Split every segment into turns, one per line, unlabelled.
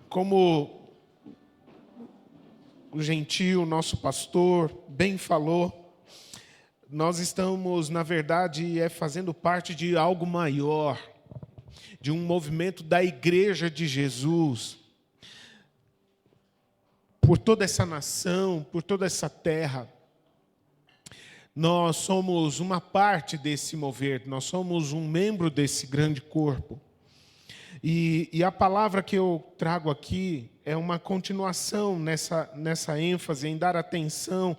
Como o Gentil, nosso pastor, bem falou, nós estamos, na verdade, fazendo parte de algo maior, de um movimento da Igreja de Jesus, por toda essa nação, por toda essa terra. Nós somos uma parte desse mover, nós somos um membro desse grande corpo. E a palavra que eu trago aqui é uma continuação nessa ênfase em dar atenção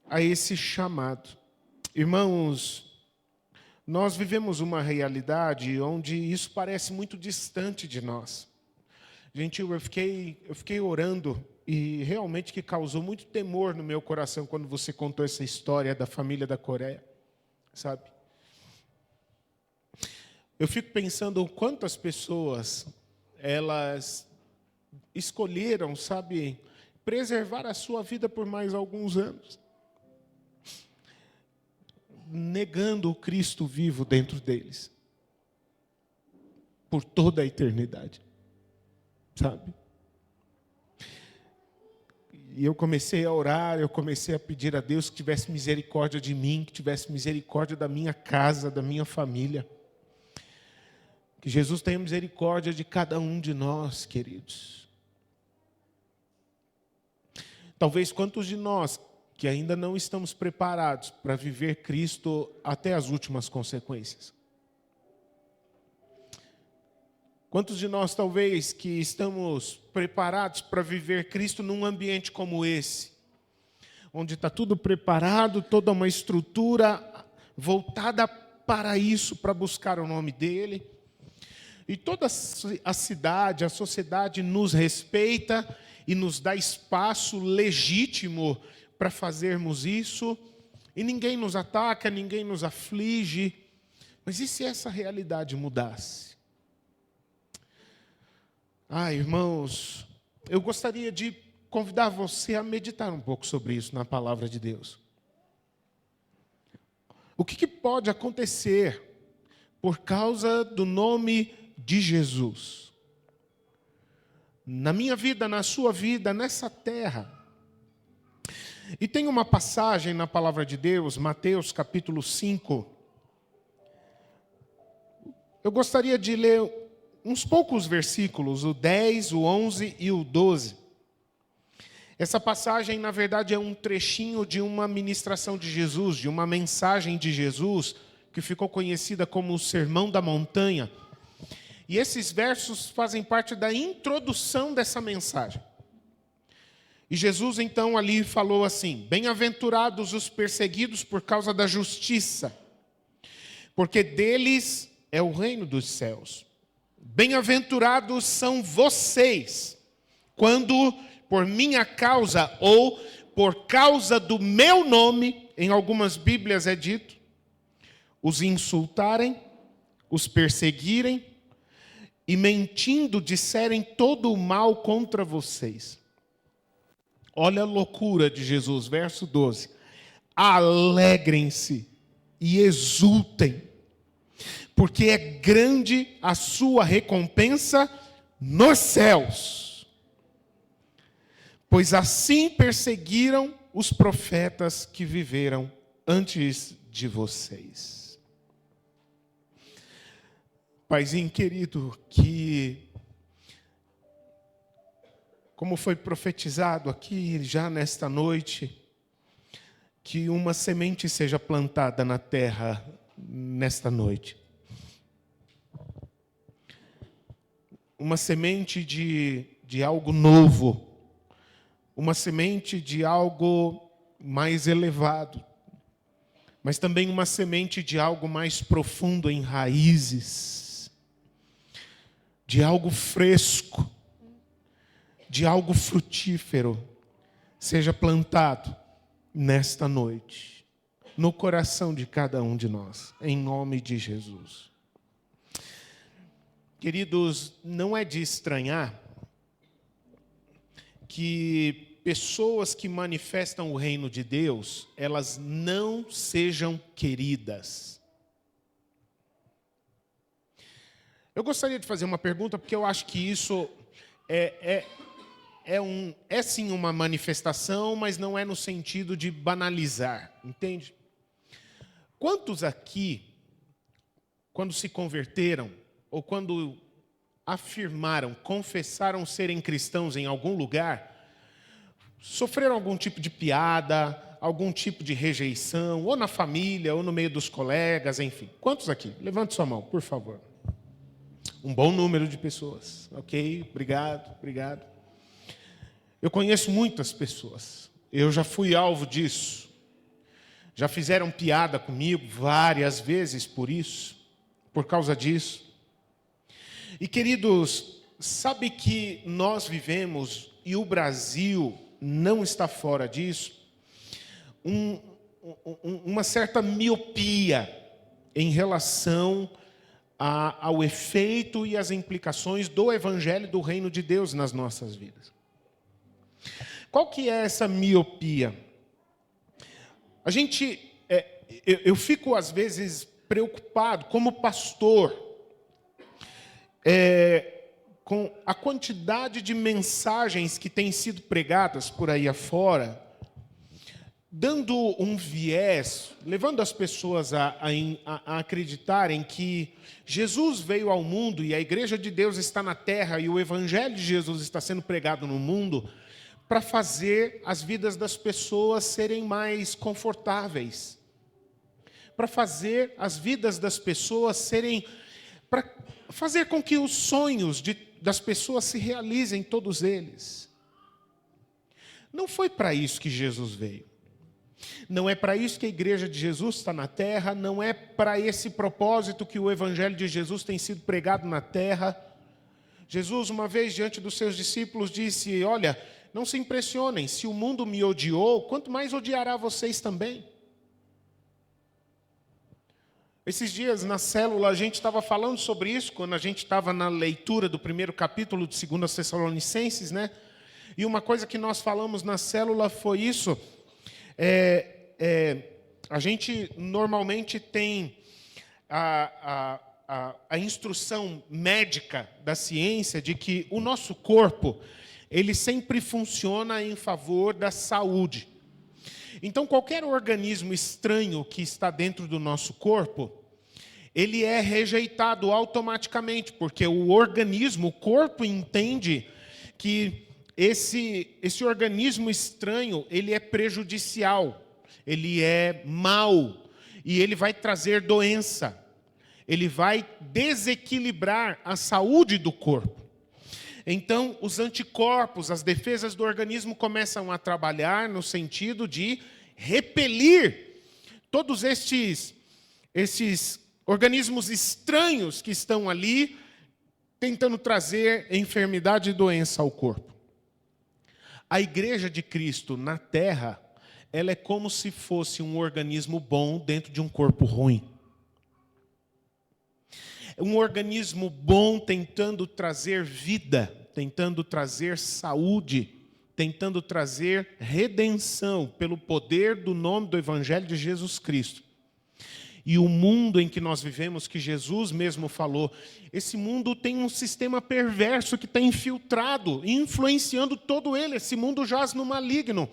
a esse chamado. Irmãos, nós vivemos uma realidade onde isso parece muito distante de nós. Gentil, eu fiquei orando e realmente que causou muito temor no meu coração quando você contou essa história da família da Coreia, sabe? Eu fico pensando quantas pessoas elas escolheram, sabe, preservar a sua vida por mais alguns anos, negando o Cristo vivo dentro deles, por toda a eternidade, sabe? E eu comecei a orar, eu comecei a pedir a Deus que tivesse misericórdia de mim, que tivesse misericórdia da minha casa, da minha família. Que Jesus tenha misericórdia de cada um de nós, queridos. Talvez quantos de nós que ainda não estamos preparados para viver Cristo até as últimas consequências? Quantos de nós talvez que estamos preparados para viver Cristo num ambiente como esse? Onde está tudo preparado, toda uma estrutura voltada para isso, para buscar o nome dEle. E toda a cidade, a sociedade nos respeita e nos dá espaço legítimo para fazermos isso. E ninguém nos ataca, ninguém nos aflige. Mas e se essa realidade mudasse? Irmãos, eu gostaria de convidar você a meditar um pouco sobre isso na palavra de Deus. O que pode acontecer por causa do nome de Jesus, na minha vida, na sua vida, nessa terra? E tem uma passagem na palavra de Deus, Mateus capítulo 5. Eu gostaria de ler uns poucos versículos, o 10, o 11 e o 12. Essa passagem, na verdade, é um trechinho de uma ministração de Jesus, de uma mensagem de Jesus, que ficou conhecida como o Sermão da Montanha. E esses versos fazem parte da introdução dessa mensagem. E Jesus, então, ali falou assim: bem-aventurados os perseguidos por causa da justiça, porque deles é o reino dos céus. Bem-aventurados são vocês, quando por minha causa, ou por causa do meu nome, em algumas Bíblias é dito, os insultarem, os perseguirem, e mentindo disserem todo o mal contra vocês. Olha a loucura de Jesus, verso 12. Alegrem-se e exultem, porque é grande a sua recompensa nos céus. Pois assim perseguiram os profetas que viveram antes de vocês. Paizinho querido, que, como foi profetizado aqui já nesta noite, que uma semente seja plantada na terra nesta noite. Uma semente de algo novo, uma semente de algo mais elevado, mas também uma semente de algo mais profundo em raízes, de algo fresco, de algo frutífero, seja plantado nesta noite, no coração de cada um de nós, em nome de Jesus. Queridos, não é de estranhar que pessoas que manifestam o reino de Deus, elas não sejam queridas. Eu gostaria de fazer uma pergunta, porque eu acho que isso é sim uma manifestação, mas não é no sentido de banalizar, entende? Quantos aqui, quando se converteram, ou quando afirmaram, confessaram serem cristãos em algum lugar, sofreram algum tipo de piada, algum tipo de rejeição, ou na família, ou no meio dos colegas, enfim. Quantos aqui? Levante sua mão, por favor. Um bom número de pessoas. Ok, obrigado. Eu conheço muitas pessoas. Eu já fui alvo disso. Já fizeram piada comigo várias vezes por causa disso. E, queridos, sabe que nós vivemos, e o Brasil não está fora disso, uma certa miopia em relação ao efeito e às implicações do Evangelho do Reino de Deus nas nossas vidas. Qual que é essa miopia? Eu fico às vezes preocupado como pastor com a quantidade de mensagens que têm sido pregadas por aí afora, dando um viés, levando as pessoas a acreditarem que Jesus veio ao mundo e a Igreja de Deus está na terra e o Evangelho de Jesus está sendo pregado no mundo para fazer as vidas das pessoas serem mais confortáveis, para fazer as vidas das pessoas serem, para fazer com que os sonhos das pessoas se realizem, todos eles. Não foi para isso que Jesus veio. Não é para isso que a Igreja de Jesus está na terra, não é para esse propósito que o Evangelho de Jesus tem sido pregado na terra. Jesus, uma vez, diante dos seus discípulos, disse, olha, não se impressionem, se o mundo me odiou, quanto mais odiará vocês também. Esses dias, na célula, a gente estava falando sobre isso, quando a gente estava na leitura do primeiro capítulo de 2 Tessalonicenses, né? E uma coisa que nós falamos na célula foi isso. A gente normalmente tem a instrução médica da ciência de que o nosso corpo, ele sempre funciona em favor da saúde. Então, qualquer organismo estranho que está dentro do nosso corpo, ele é rejeitado automaticamente, porque o organismo, o corpo entende que esse organismo estranho, ele é prejudicial, ele é mau, e ele vai trazer doença, ele vai desequilibrar a saúde do corpo. Então, os anticorpos, as defesas do organismo começam a trabalhar no sentido de repelir todos estes organismos estranhos que estão ali, tentando trazer enfermidade e doença ao corpo. A Igreja de Cristo na terra, ela é como se fosse um organismo bom dentro de um corpo ruim. Um organismo bom tentando trazer vida, tentando trazer saúde, tentando trazer redenção pelo poder do nome do Evangelho de Jesus Cristo. E o mundo em que nós vivemos, que Jesus mesmo falou, esse mundo tem um sistema perverso que está infiltrado, influenciando todo ele. Esse mundo jaz no maligno.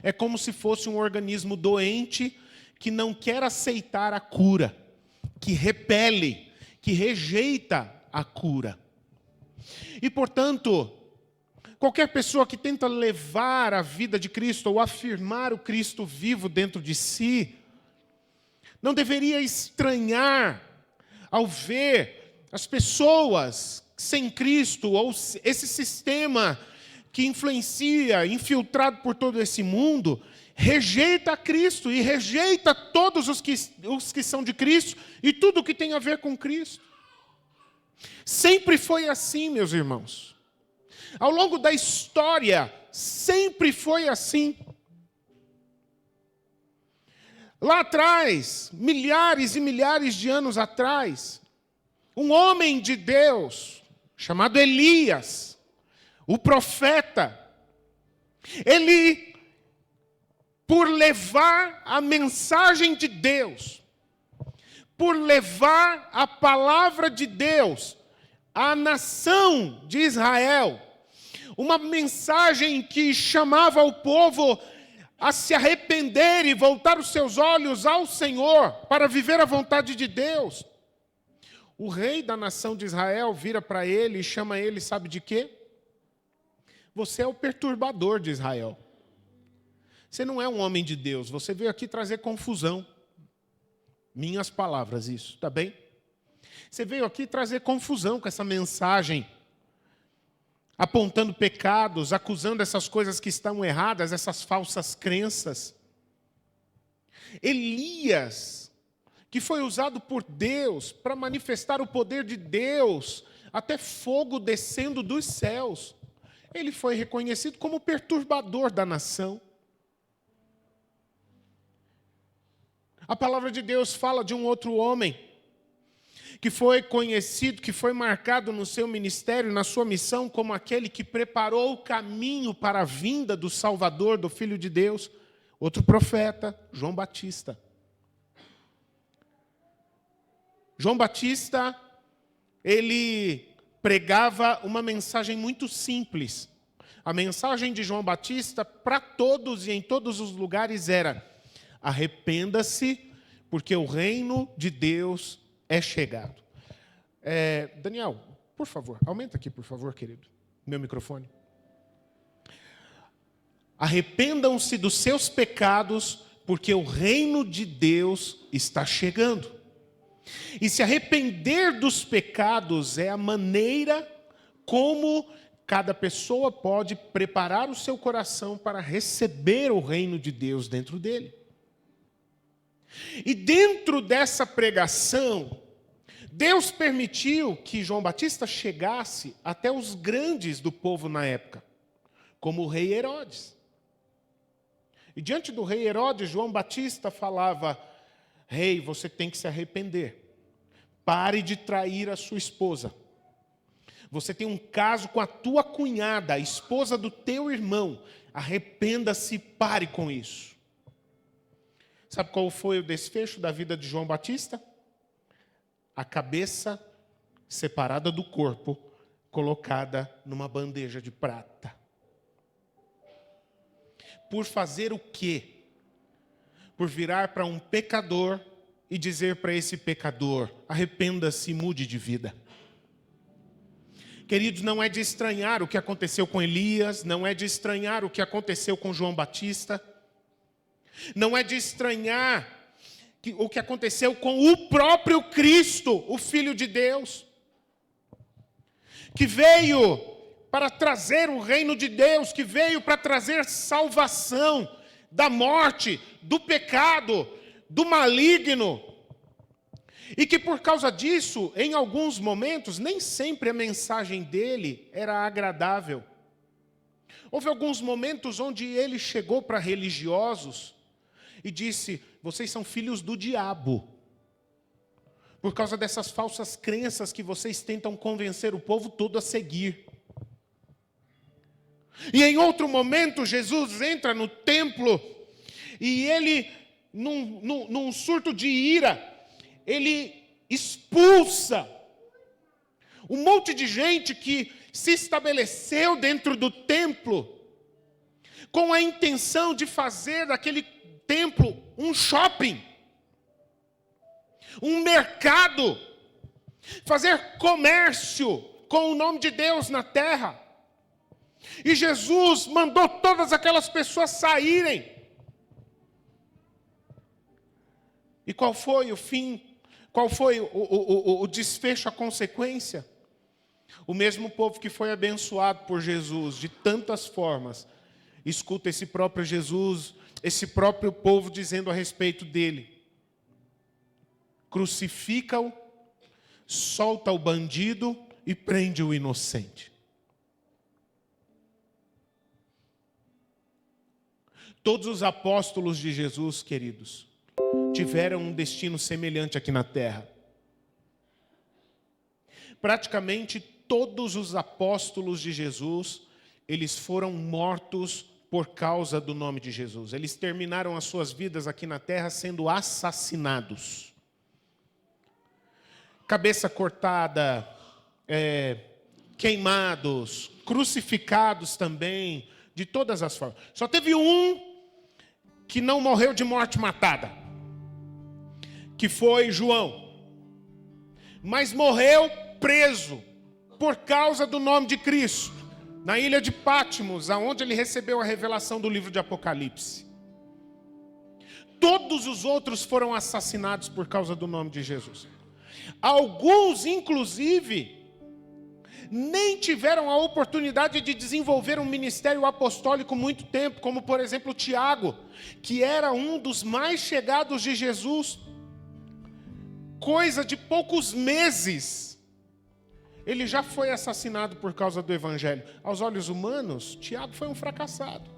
É como se fosse um organismo doente que não quer aceitar a cura, que repele, que rejeita a cura. E, portanto, qualquer pessoa que tenta levar a vida de Cristo ou afirmar o Cristo vivo dentro de si, não deveria estranhar ao ver as pessoas sem Cristo, ou esse sistema que influencia, infiltrado por todo esse mundo, rejeita a Cristo e rejeita todos os que são de Cristo e tudo o que tem a ver com Cristo. Sempre foi assim, meus irmãos. Ao longo da história, sempre foi assim. Lá atrás, milhares e milhares de anos atrás, um homem de Deus, chamado Elias, o profeta, ele, por levar a mensagem de Deus, por levar a palavra de Deus à nação de Israel, uma mensagem que chamava o povo a se arrepender e voltar os seus olhos ao Senhor para viver a vontade de Deus. O rei da nação de Israel vira para ele e chama ele, sabe de quê? Você é o perturbador de Israel. Você não é um homem de Deus, você veio aqui trazer confusão. Minhas palavras, isso, tá bem? Você veio aqui trazer confusão com essa mensagem, apontando pecados, acusando essas coisas que estão erradas, essas falsas crenças. Elias, que foi usado por Deus para manifestar o poder de Deus, até fogo descendo dos céus, ele foi reconhecido como perturbador da nação. A palavra de Deus fala de um outro homem que foi conhecido, que foi marcado no seu ministério, na sua missão, como aquele que preparou o caminho para a vinda do Salvador, do Filho de Deus. Outro profeta, João Batista. João Batista, ele pregava uma mensagem muito simples. A mensagem de João Batista para todos e em todos os lugares era: arrependa-se, porque o reino de Deus é chegado. Daniel, por favor, aumenta aqui, por favor, querido, meu microfone. Arrependam-se dos seus pecados, porque o reino de Deus está chegando. E se arrepender dos pecados é a maneira como cada pessoa pode preparar o seu coração para receber o reino de Deus dentro dele. E dentro dessa pregação, Deus permitiu que João Batista chegasse até os grandes do povo na época, como o rei Herodes. E diante do rei Herodes, João Batista falava: rei, você tem que se arrepender. Pare de trair a sua esposa. Você tem um caso com a tua cunhada, a esposa do teu irmão. Arrependa-se, pare com isso. Sabe qual foi o desfecho da vida de João Batista? A cabeça separada do corpo, colocada numa bandeja de prata. Por fazer o quê? Por virar para um pecador e dizer para esse pecador: arrependa-se e mude de vida. Queridos, não é de estranhar o que aconteceu com Elias, não é de estranhar o que aconteceu com João Batista, não é de estranhar o que aconteceu com o próprio Cristo, o Filho de Deus, que veio para trazer o reino de Deus, que veio para trazer salvação da morte, do pecado, do maligno. E que por causa disso, em alguns momentos, nem sempre a mensagem dele era agradável. Houve alguns momentos onde ele chegou para religiosos e disse: vocês são filhos do diabo, por causa dessas falsas crenças que vocês tentam convencer o povo todo a seguir. E em outro momento, Jesus entra no templo e ele, num surto de ira, ele expulsa um monte de gente que se estabeleceu dentro do templo com a intenção de fazer daquele templo um shopping, um mercado, fazer comércio com o nome de Deus na terra. E Jesus mandou todas aquelas pessoas saírem. E qual foi o fim? Qual foi o desfecho, a consequência? O mesmo povo que foi abençoado por Jesus de tantas formas, escuta esse próprio Jesus, esse próprio povo dizendo a respeito dele: crucifica-o, solta o bandido e prende o inocente. Todos os apóstolos de Jesus, queridos, tiveram um destino semelhante aqui na terra. Praticamente todos os apóstolos de Jesus, eles foram mortos por causa do nome de Jesus. Eles terminaram as suas vidas aqui na terra sendo assassinados. Cabeça cortada, queimados, crucificados também, de todas as formas. Só teve um que não morreu de morte matada, que foi João. Mas morreu preso por causa do nome de Cristo, na ilha de Patmos, aonde ele recebeu a revelação do livro de Apocalipse. Todos os outros foram assassinados por causa do nome de Jesus. Alguns, inclusive, nem tiveram a oportunidade de desenvolver um ministério apostólico muito tempo, como por exemplo Tiago, que era um dos mais chegados de Jesus. Coisa de poucos meses, ele já foi assassinado por causa do evangelho. Aos olhos humanos, Tiago foi um fracassado.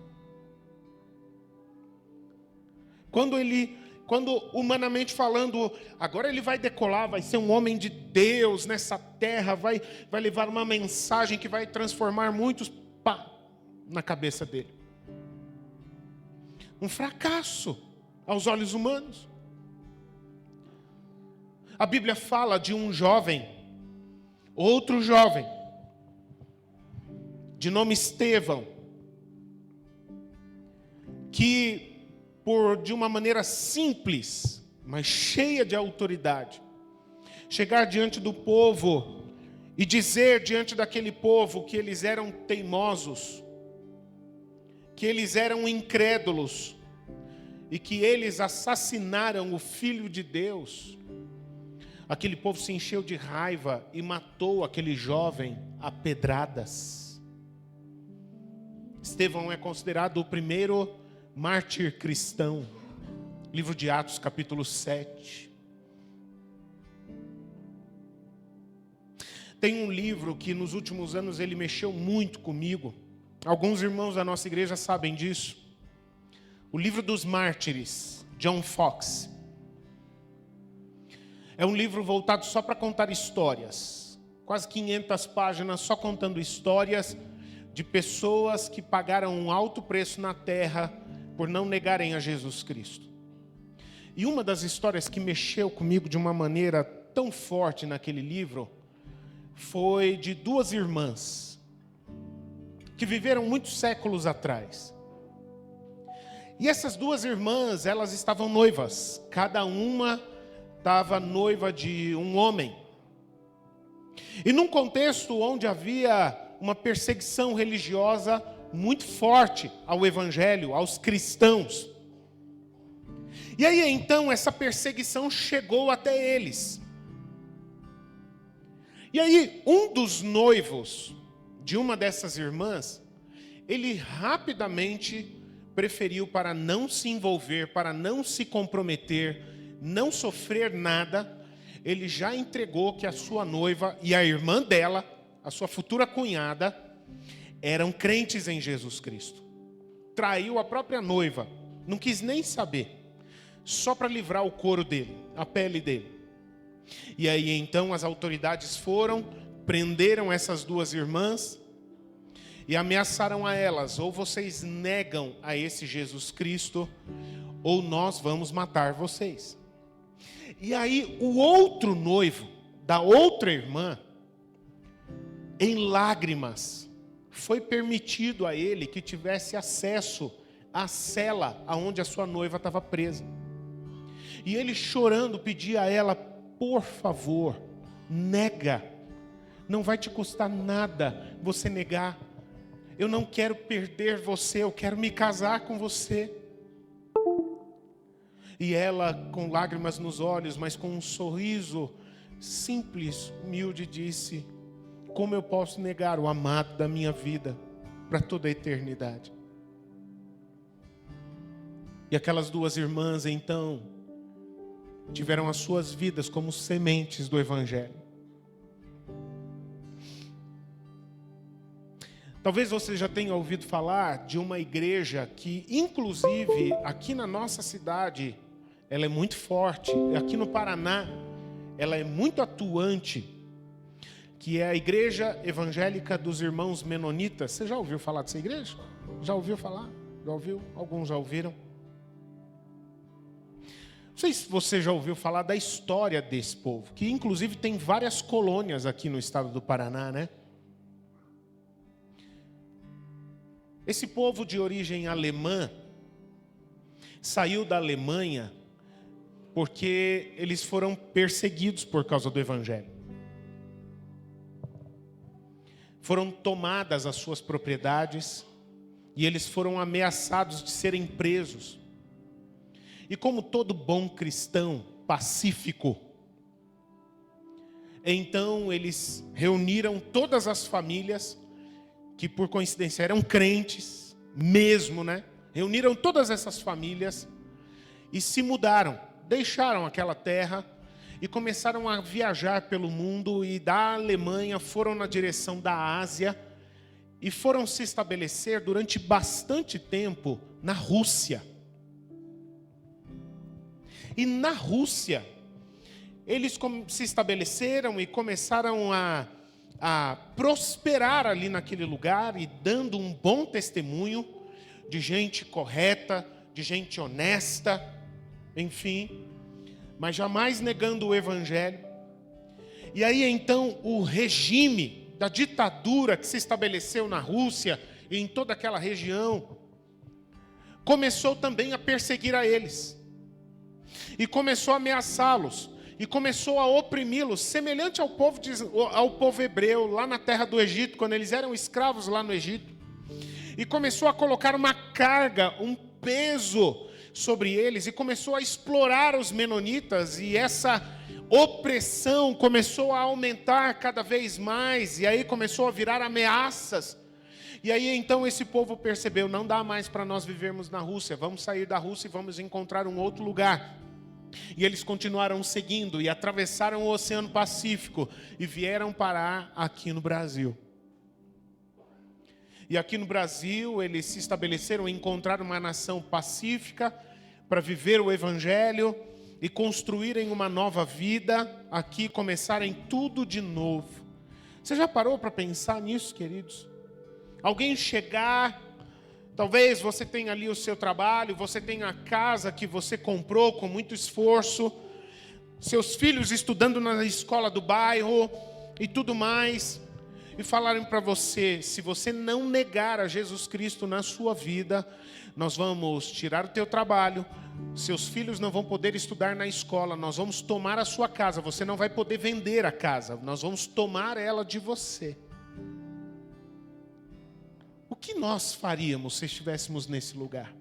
Quando humanamente falando, agora ele vai decolar, vai ser um homem de Deus nessa terra, vai levar uma mensagem que vai transformar muitos, pá, na cabeça dele. Um fracasso aos olhos humanos. A Bíblia fala de um jovem, outro jovem, de nome Estevão, que de uma maneira simples, mas cheia de autoridade, chegar diante do povo e dizer diante daquele povo que eles eram teimosos, que eles eram incrédulos e que eles assassinaram o Filho de Deus. Aquele povo se encheu de raiva e matou aquele jovem a pedradas. Estevão é considerado o primeiro mártir cristão. Livro de Atos, capítulo 7. Tem um livro que nos últimos anos ele mexeu muito comigo. Alguns irmãos da nossa igreja sabem disso. O livro dos mártires, John Foxe. É um livro voltado só para contar histórias. Quase 500 páginas só contando histórias de pessoas que pagaram um alto preço na terra por não negarem a Jesus Cristo. E uma das histórias que mexeu comigo de uma maneira tão forte naquele livro foi de duas irmãs que viveram muitos séculos atrás. E essas duas irmãs, elas estavam noivas. Cada uma estava noiva de um homem. E num contexto onde havia uma perseguição religiosa muito forte ao evangelho, aos cristãos. E aí então essa perseguição chegou até eles. E aí um dos noivos de uma dessas irmãs, ele rapidamente preferiu, para não se envolver, para não se comprometer, não sofrer nada, ele já entregou que a sua noiva e a irmã dela, a sua futura cunhada, eram crentes em Jesus Cristo. Traiu a própria noiva, não quis nem saber, só para livrar o couro dele, a pele dele. E aí então as autoridades foram, prenderam essas duas irmãs e ameaçaram a elas: ou vocês negam a esse Jesus Cristo, ou nós vamos matar vocês. E aí o outro noivo da outra irmã, em lágrimas, foi permitido a ele que tivesse acesso à cela onde a sua noiva estava presa. E ele chorando pedia a ela: por favor, nega. Não vai te custar nada você negar. Eu não quero perder você, eu quero me casar com você. E ela, com lágrimas nos olhos, mas com um sorriso simples, humilde, disse: como eu posso negar o amado da minha vida para toda a eternidade? E aquelas duas irmãs, então, tiveram as suas vidas como sementes do evangelho. Talvez você já tenha ouvido falar de uma igreja que, inclusive, aqui na nossa cidade, ela é muito forte. Aqui no Paraná, ela é muito atuante, que é a Igreja Evangélica dos Irmãos Menonitas. Você já ouviu falar dessa igreja? Já ouviu falar? Já ouviu? Alguns já ouviram? Não sei se você já ouviu falar da história desse povo, que inclusive tem várias colônias aqui no estado do Paraná, né? Esse povo de origem alemã saiu da Alemanha porque eles foram perseguidos por causa do Evangelho. Foram tomadas as suas propriedades e eles foram ameaçados de serem presos. E como todo bom cristão pacífico, então eles reuniram todas as famílias, que por coincidência eram crentes mesmo, né? Reuniram todas essas famílias e se mudaram, deixaram aquela terra e começaram a viajar pelo mundo, e da Alemanha foram na direção da Ásia e foram se estabelecer durante bastante tempo na Rússia. E na Rússia, eles se estabeleceram e começaram a prosperar ali naquele lugar, e dando um bom testemunho de gente correta, de gente honesta, enfim, mas jamais negando o Evangelho. E aí então o regime da ditadura que se estabeleceu na Rússia e em toda aquela região começou também a perseguir a eles, e começou a ameaçá-los, e começou a oprimi-los, semelhante ao povo hebreu lá na terra do Egito, quando eles eram escravos lá no Egito. E começou a colocar uma carga, um peso sobre eles, e começou a explorar os menonitas, e essa opressão começou a aumentar cada vez mais, e aí começou a virar ameaças. E aí então esse povo percebeu: não dá mais para nós vivermos na Rússia, vamos sair da Rússia e vamos encontrar um outro lugar. E eles continuaram seguindo e atravessaram o Oceano Pacífico e vieram parar aqui no Brasil. E aqui no Brasil eles se estabeleceram, encontraram uma nação pacífica para viver o Evangelho e construírem uma nova vida aqui, começarem tudo de novo. Você já parou para pensar nisso, queridos? Alguém chegar, talvez você tenha ali o seu trabalho, você tenha a casa que você comprou com muito esforço, seus filhos estudando na escola do bairro e tudo mais, e falarem para você: se você não negar a Jesus Cristo na sua vida, nós vamos tirar o teu trabalho, seus filhos não vão poder estudar na escola, nós vamos tomar a sua casa, você não vai poder vender a casa, nós vamos tomar ela de você. O que nós faríamos se estivéssemos nesse lugar?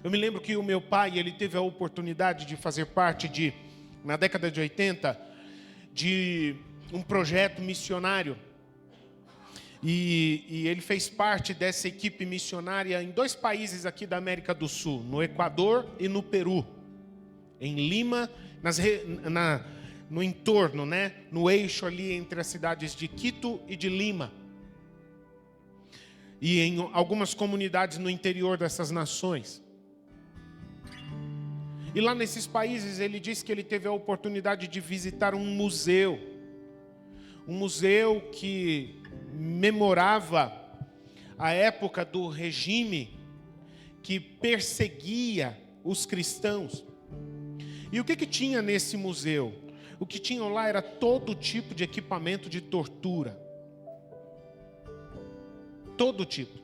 Eu me lembro que o meu pai, ele teve a oportunidade de fazer parte na década de 80, de um projeto missionário. E ele fez parte dessa equipe missionária em 2 países aqui da América do Sul, no Equador e no Peru. Em Lima, no entorno, né? No eixo ali entre as cidades de Quito e de Lima. E em algumas comunidades no interior dessas nações. E lá nesses países ele disse que ele teve a oportunidade de visitar um museu. Um museu que memorava a época do regime que perseguia os cristãos. E o que tinha nesse museu? O que tinha lá era todo tipo de equipamento de tortura. Todo tipo.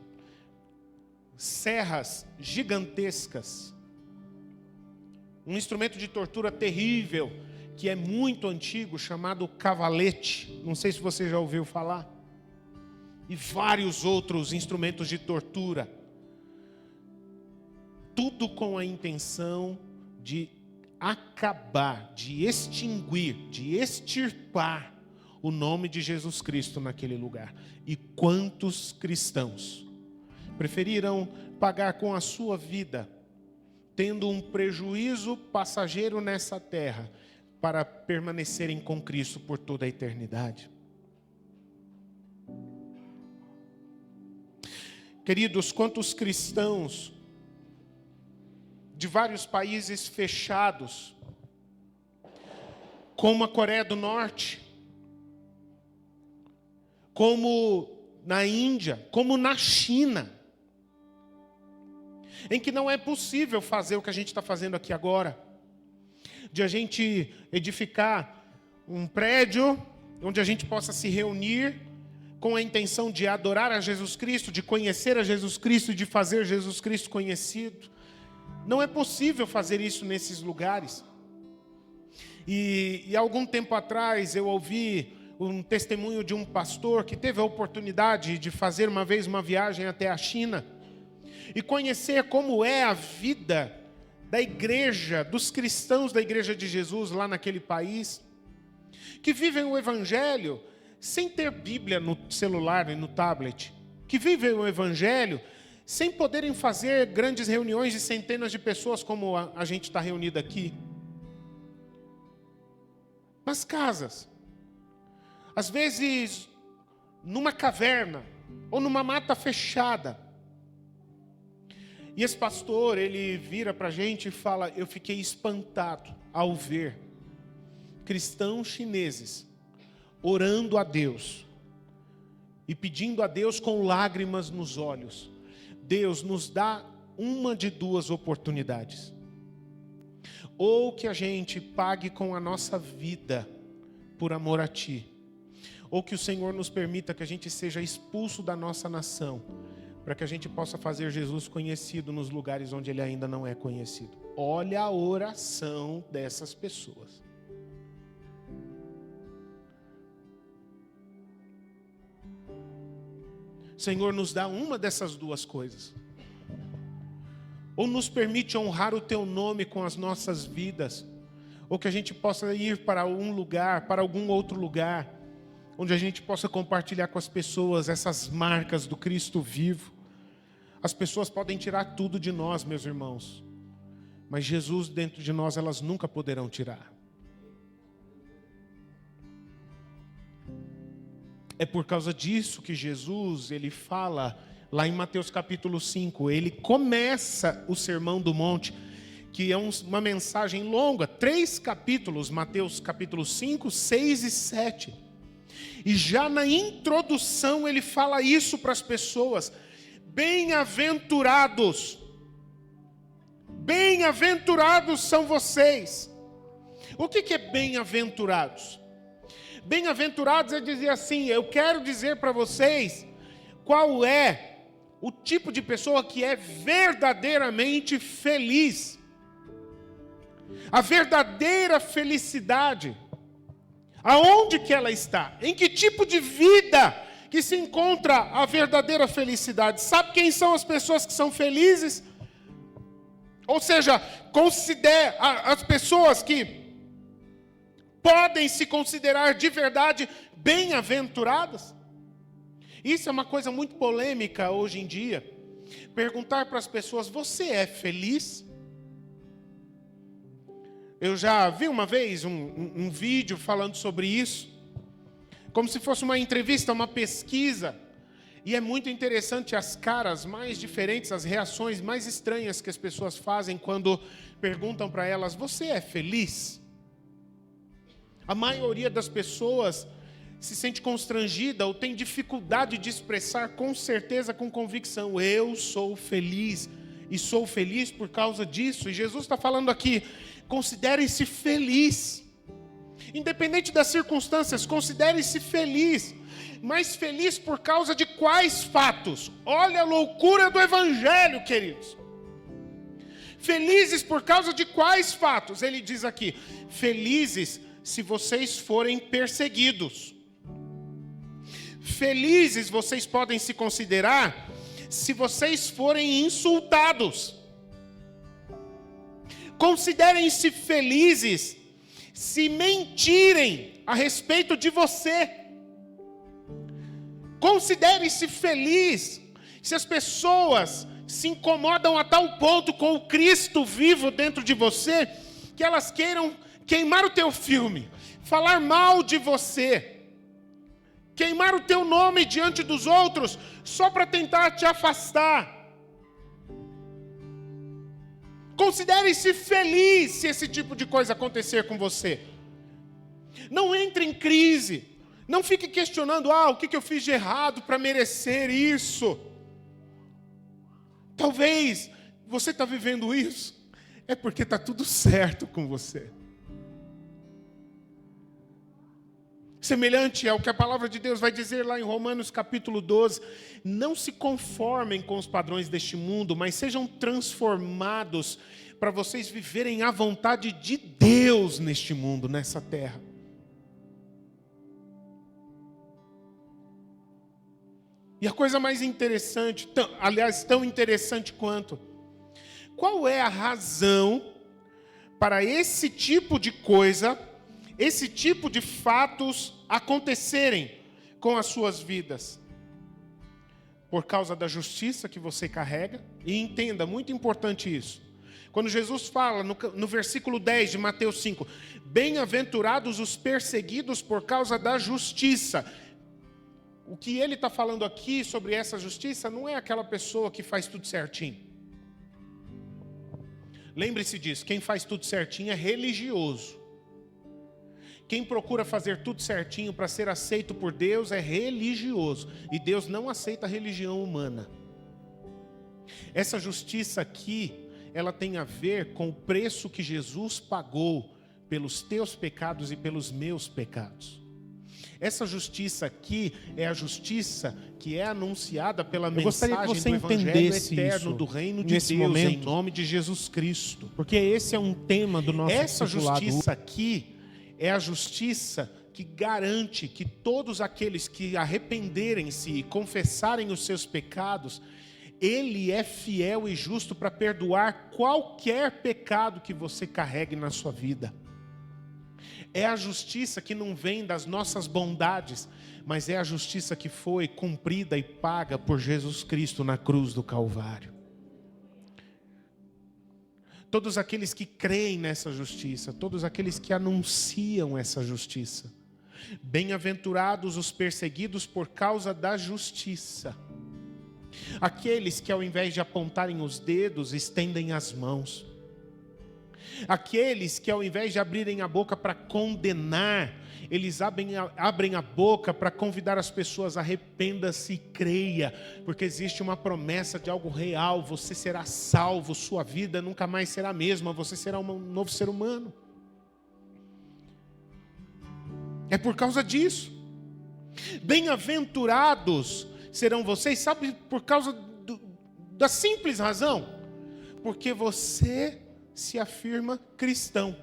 Serras gigantescas. Um instrumento de tortura terrível, que é muito antigo, chamado cavalete. Não sei se você já ouviu falar. E vários outros instrumentos de tortura. Tudo com a intenção de acabar, de extinguir, de extirpar o nome de Jesus Cristo naquele lugar. E quantos cristãos preferiram pagar com a sua vida, tendo um prejuízo passageiro nessa terra, para permanecerem com Cristo por toda a eternidade. Queridos, quantos cristãos de vários países fechados, como a Coreia do Norte, como na Índia, como na China, em que não é possível fazer o que a gente está fazendo aqui agora, de a gente edificar um prédio onde a gente possa se reunir com a intenção de adorar a Jesus Cristo, de conhecer a Jesus Cristo e de fazer Jesus Cristo conhecido. Não é possível fazer isso nesses lugares. E algum tempo atrás eu ouvi um testemunho de um pastor que teve a oportunidade de fazer uma vez uma viagem até a China e conhecer como é a vida da igreja, dos cristãos da igreja de Jesus lá naquele país, que vivem o evangelho sem ter Bíblia no celular e no tablet, que vivem o evangelho sem poderem fazer grandes reuniões de centenas de pessoas como a gente está reunido aqui. Nas casas, às vezes numa caverna ou numa mata fechada. E esse pastor, ele vira para a gente e fala: eu fiquei espantado ao ver cristãos chineses orando a Deus e pedindo a Deus com lágrimas nos olhos: Deus, nos dá uma de duas oportunidades. Ou que a gente pague com a nossa vida por amor a Ti, ou que o Senhor nos permita que a gente seja expulso da nossa nação, para que a gente possa fazer Jesus conhecido nos lugares onde Ele ainda não é conhecido. Olha a oração dessas pessoas. Senhor, nos dá uma dessas duas coisas. Ou nos permite honrar o Teu nome com as nossas vidas, ou que a gente possa ir para um lugar, para algum outro lugar, onde a gente possa compartilhar com as pessoas essas marcas do Cristo vivo. As pessoas podem tirar tudo de nós, meus irmãos, mas Jesus dentro de nós elas nunca poderão tirar. É por causa disso que Jesus, ele fala lá em Mateus capítulo 5, ele começa o Sermão do Monte, que é uma mensagem longa, 3 capítulos, Mateus capítulo 5, 6 e 7. E já na introdução ele fala isso para as pessoas: bem-aventurados, bem-aventurados são vocês. O que é bem-aventurados? Bem-aventurados é dizer assim: eu quero dizer para vocês qual é o tipo de pessoa que é verdadeiramente feliz. A verdadeira felicidade, aonde que ela está? Em que tipo de vida que se encontra a verdadeira felicidade? Sabe quem são as pessoas que são felizes? Ou seja, considera as pessoas que podem se considerar de verdade bem-aventuradas. Isso é uma coisa muito polêmica hoje em dia. Perguntar para as pessoas: você é feliz? Eu já vi uma vez um vídeo falando sobre isso, como se fosse uma entrevista, uma pesquisa. E é muito interessante as caras mais diferentes, as reações mais estranhas que as pessoas fazem quando perguntam para elas: você é feliz? A maioria das pessoas se sente constrangida ou tem dificuldade de expressar com certeza, com convicção: eu sou feliz e sou feliz por causa disso. E Jesus está falando aqui: considere-se feliz. Independente das circunstâncias, considere-se feliz. Mas feliz por causa de quais fatos? Olha a loucura do Evangelho, queridos. Felizes por causa de quais fatos? Ele diz aqui: felizes se vocês forem perseguidos. Felizes vocês podem se considerar se vocês forem insultados. Considerem-se felizes se mentirem a respeito de você. Considere-se feliz se as pessoas se incomodam a tal ponto com o Cristo vivo dentro de você, que elas queiram queimar o teu filme, falar mal de você, queimar o teu nome diante dos outros, só para tentar te afastar. Considere-se feliz se esse tipo de coisa acontecer com você. Não entre em crise. Não fique questionando: o que eu fiz de errado para merecer isso? Talvez você está vivendo isso, é porque está tudo certo com você. Semelhante ao que a palavra de Deus vai dizer lá em Romanos capítulo 12. Não se conformem com os padrões deste mundo, mas sejam transformados para vocês viverem a vontade de Deus neste mundo, nessa terra. E a coisa mais interessante, aliás, tão interessante quanto, qual é a razão para esse tipo de coisa, esse tipo de fatos acontecerem com as suas vidas? Por causa da justiça que você carrega. E entenda, muito importante isso. Quando Jesus fala no versículo 10 de Mateus 5, bem-aventurados os perseguidos por causa da justiça. O que ele está falando aqui sobre essa justiça não é aquela pessoa que faz tudo certinho. Lembre-se disso, quem faz tudo certinho é religioso. Quem procura fazer tudo certinho para ser aceito por Deus é religioso. E Deus não aceita a religião humana. Essa justiça aqui, ela tem a ver com o preço que Jesus pagou pelos teus pecados e pelos meus pecados. Essa justiça aqui é a justiça que é anunciada pela mensagem do Evangelho eterno do reino de Deus, em nome de Jesus Cristo.
Porque esse é um tema do nosso
Essa
discipulado.
justiça aqui é a justiça que garante que todos aqueles que arrependerem-se e confessarem os seus pecados, Ele é fiel e justo para perdoar qualquer pecado que você carregue na sua vida. É a justiça que não vem das nossas bondades, mas é a justiça que foi cumprida e paga por Jesus Cristo na cruz do Calvário. Todos aqueles que creem nessa justiça, todos aqueles que anunciam essa justiça. Bem-aventurados os perseguidos por causa da justiça. Aqueles que ao invés de apontarem os dedos, estendem as mãos. Aqueles que ao invés de abrirem a boca para condenar, eles abrem a boca para convidar as pessoas, arrependa-se e creia, porque existe uma promessa de algo real, você será salvo, sua vida nunca mais será a mesma, você será um novo ser humano. É por causa disso. Bem-aventurados serão vocês, sabe, por causa da simples razão, porque você se afirma cristão,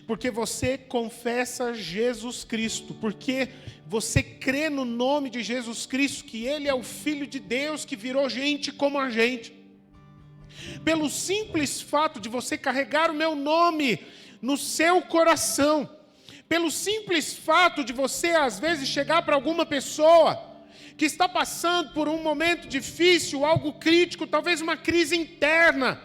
porque você confessa Jesus Cristo, porque você crê no nome de Jesus Cristo, que Ele é o Filho de Deus que virou gente como a gente. Pelo simples fato de você carregar o meu nome no seu coração, pelo simples fato de você às vezes chegar para alguma pessoa que está passando por um momento difícil, algo crítico, talvez uma crise interna,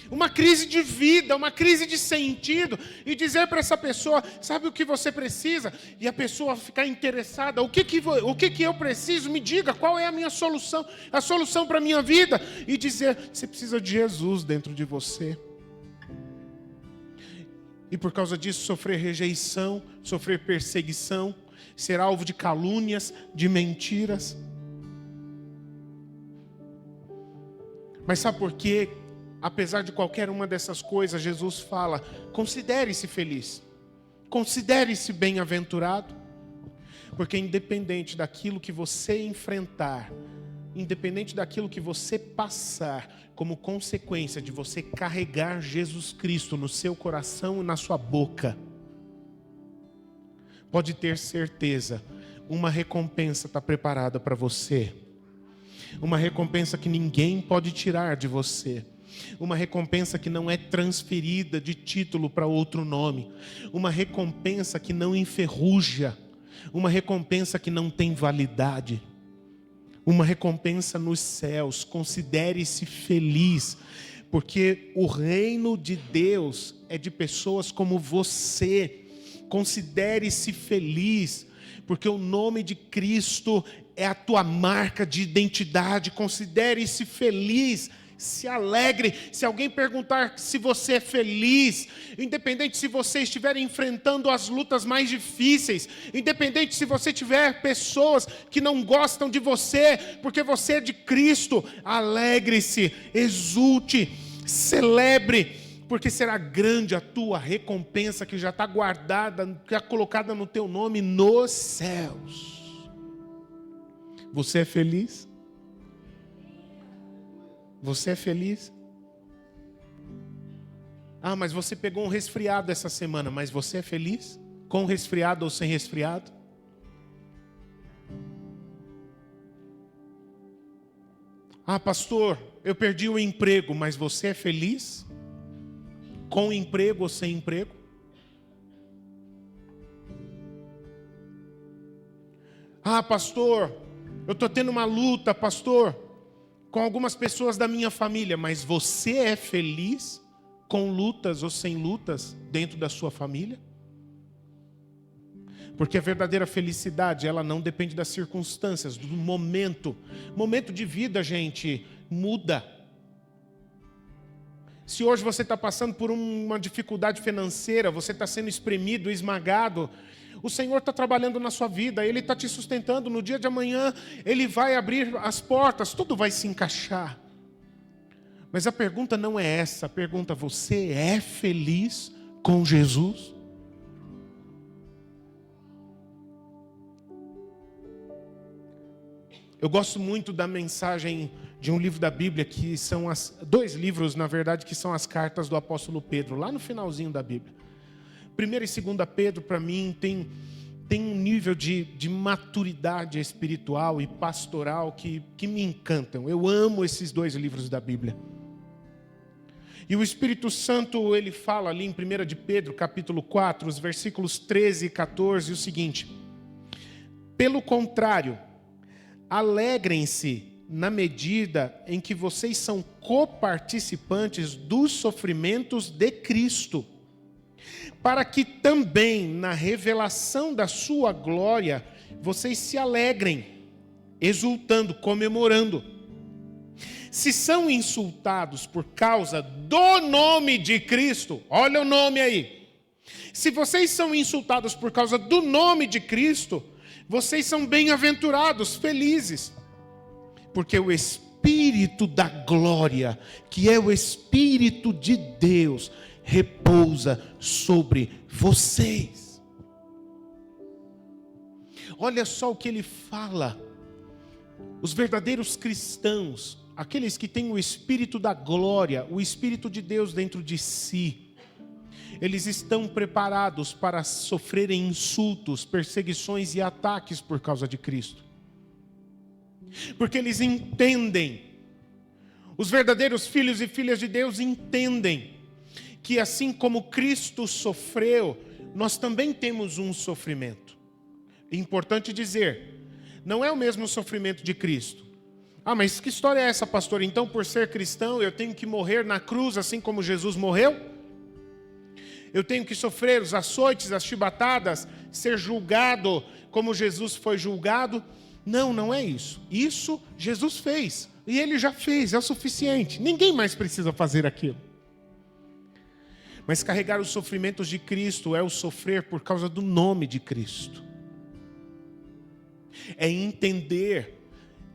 uma crise de vida, uma crise de sentido, e dizer para essa pessoa, sabe o que você precisa? E a pessoa ficar interessada, o que eu preciso? Me diga, qual é a minha solução? A solução para a minha vida? E dizer, você precisa de Jesus dentro de você. E por causa disso sofrer rejeição, sofrer perseguição, ser alvo de calúnias, de mentiras. Mas sabe por quê? Apesar de qualquer uma dessas coisas, Jesus fala, considere-se feliz, considere-se bem-aventurado, porque independente daquilo que você enfrentar, independente daquilo que você passar, como consequência de você carregar Jesus Cristo no seu coração e na sua boca, pode ter certeza, uma recompensa está preparada para você, uma recompensa que ninguém pode tirar de você. Uma recompensa que não é transferida de título para outro nome. Uma recompensa que não enferruja. Uma recompensa que não tem validade. Uma recompensa nos céus. Considere-se feliz, porque o reino de Deus é de pessoas como você. Considere-se feliz, porque o nome de Cristo é a tua marca de identidade. Considere-se feliz. Se alegre, se alguém perguntar se você é feliz, independente se você estiver enfrentando as lutas mais difíceis, independente se você tiver pessoas que não gostam de você, porque você é de Cristo, alegre-se, exulte, celebre, porque será grande a tua recompensa que já está guardada, que está colocada no teu nome nos céus. Você é feliz? Você é feliz? Ah, mas você pegou um resfriado essa semana, mas você é feliz? Com resfriado ou sem resfriado? Ah, pastor, eu perdi o emprego, mas você é feliz? Com emprego ou sem emprego? Ah, pastor, eu estou tendo uma luta, pastor, com algumas pessoas da minha família, mas você é feliz com lutas ou sem lutas dentro da sua família? Porque a verdadeira felicidade, ela não depende das circunstâncias, do momento. Momento de vida, gente, muda. Se hoje você está passando por uma dificuldade financeira, você está sendo espremido, esmagado, o Senhor está trabalhando na sua vida, Ele está te sustentando. No dia de amanhã, Ele vai abrir as portas, tudo vai se encaixar. Mas a pergunta não é essa, a pergunta: você é feliz com Jesus? Eu gosto muito da mensagem de um livro da Bíblia, que são dois livros, na verdade, que são as cartas do apóstolo Pedro, lá no finalzinho da Bíblia. 1 e 2 Pedro, para mim, tem um nível de maturidade espiritual e pastoral que me encantam. Eu amo esses dois livros da Bíblia. E o Espírito Santo, ele fala ali em 1 de Pedro, capítulo 4, os versículos 13 e 14, o seguinte: pelo contrário, alegrem-se na medida em que vocês são coparticipantes dos sofrimentos de Cristo, para que também na revelação da sua glória vocês se alegrem, exultando, comemorando. Se são insultados por causa do nome de Cristo, olha o nome aí. Se vocês são insultados por causa do nome de Cristo, vocês são bem-aventurados, felizes, porque o Espírito da glória, que é o Espírito de Deus, repousa sobre vocês. Olha só o que ele fala. Os verdadeiros cristãos, aqueles que têm o Espírito da glória, o Espírito de Deus dentro de si, eles estão preparados para sofrerem insultos, perseguições e ataques por causa de Cristo. Porque eles entendem, os verdadeiros filhos e filhas de Deus entendem, que assim como Cristo sofreu, nós também temos um sofrimento. É importante dizer, não é o mesmo sofrimento de Cristo. Ah, mas que história é essa, pastor? Então, por ser cristão, eu tenho que morrer na cruz assim como Jesus morreu? Eu tenho que sofrer os açoites, as chibatadas, ser julgado como Jesus foi julgado? Não, não é isso. Isso Jesus fez. E Ele já fez, é o suficiente. Ninguém mais precisa fazer aquilo. Mas carregar os sofrimentos de Cristo é o sofrer por causa do nome de Cristo. É entender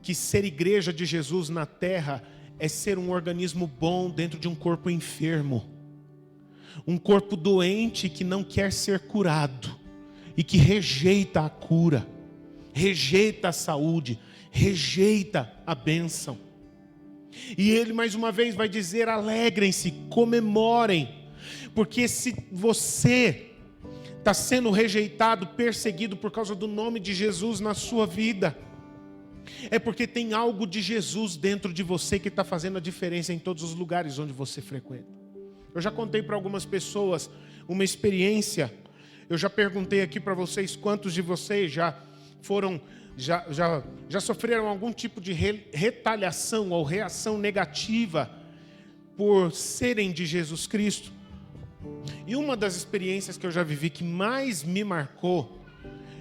que ser igreja de Jesus na terra é ser um organismo bom dentro de um corpo enfermo. Um corpo doente que não quer ser curado e que rejeita a cura, rejeita a saúde, rejeita a bênção. E ele mais uma vez vai dizer: alegrem-se, comemorem, porque se você está sendo rejeitado, perseguido por causa do nome de Jesus na sua vida, é porque tem algo de Jesus dentro de você que está fazendo a diferença em todos os lugares onde você frequenta. Eu já contei para algumas pessoas uma experiência. Eu já perguntei aqui para vocês quantos de vocês já sofreram algum tipo de retaliação ou reação negativa por serem de Jesus Cristo. E uma das experiências que eu já vivi que mais me marcou,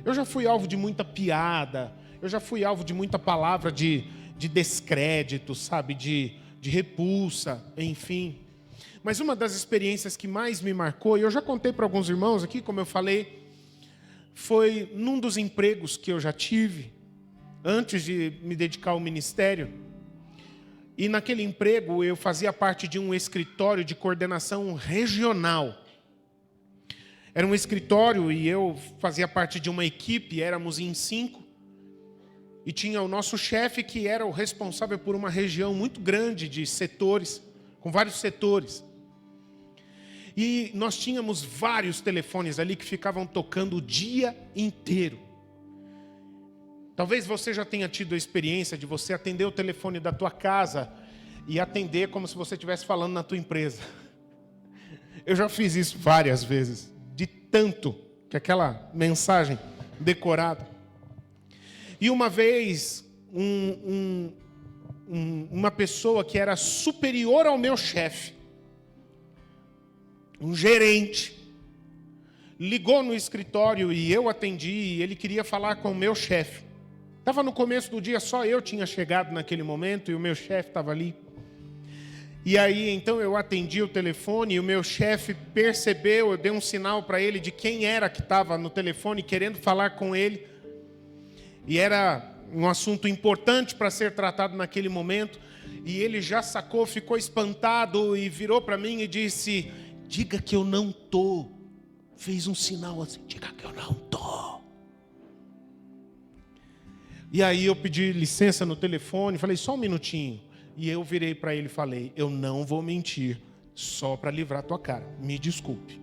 eu já fui alvo de muita piada, eu já fui alvo de muita palavra de descrédito, sabe, de repulsa, enfim. Mas uma das experiências que mais me marcou, e eu já contei para alguns irmãos aqui, como eu falei, foi num dos empregos que eu já tive, antes de me dedicar ao ministério. E naquele emprego eu fazia parte de um escritório de coordenação regional. Era um escritório e eu fazia parte de uma equipe, éramos em 5. E tinha o nosso chefe que era o responsável por uma região muito grande de setores, com vários setores. E nós tínhamos vários telefones ali que ficavam tocando o dia inteiro. Talvez você já tenha tido a experiência de você atender o telefone da tua casa e atender como se você estivesse falando na tua empresa. Eu já fiz isso várias vezes, de tanto que aquela mensagem decorada. E uma vez, uma pessoa que era superior ao meu chefe, um gerente, ligou no escritório e eu atendi e ele queria falar com o meu chefe. Estava no começo do dia, só eu tinha chegado naquele momento e o meu chefe estava ali. E aí, então, eu atendi o telefone e o meu chefe percebeu, eu dei um sinal para ele de quem era que estava no telefone querendo falar com ele. E era um assunto importante para ser tratado naquele momento. E ele já sacou, ficou espantado e virou para mim e disse: diga que eu não estou. Fez um sinal assim, diga que eu não estou. E aí eu pedi licença no telefone, falei, só um minutinho. E eu virei para ele e falei, eu não vou mentir, só para livrar a tua cara. Me desculpe.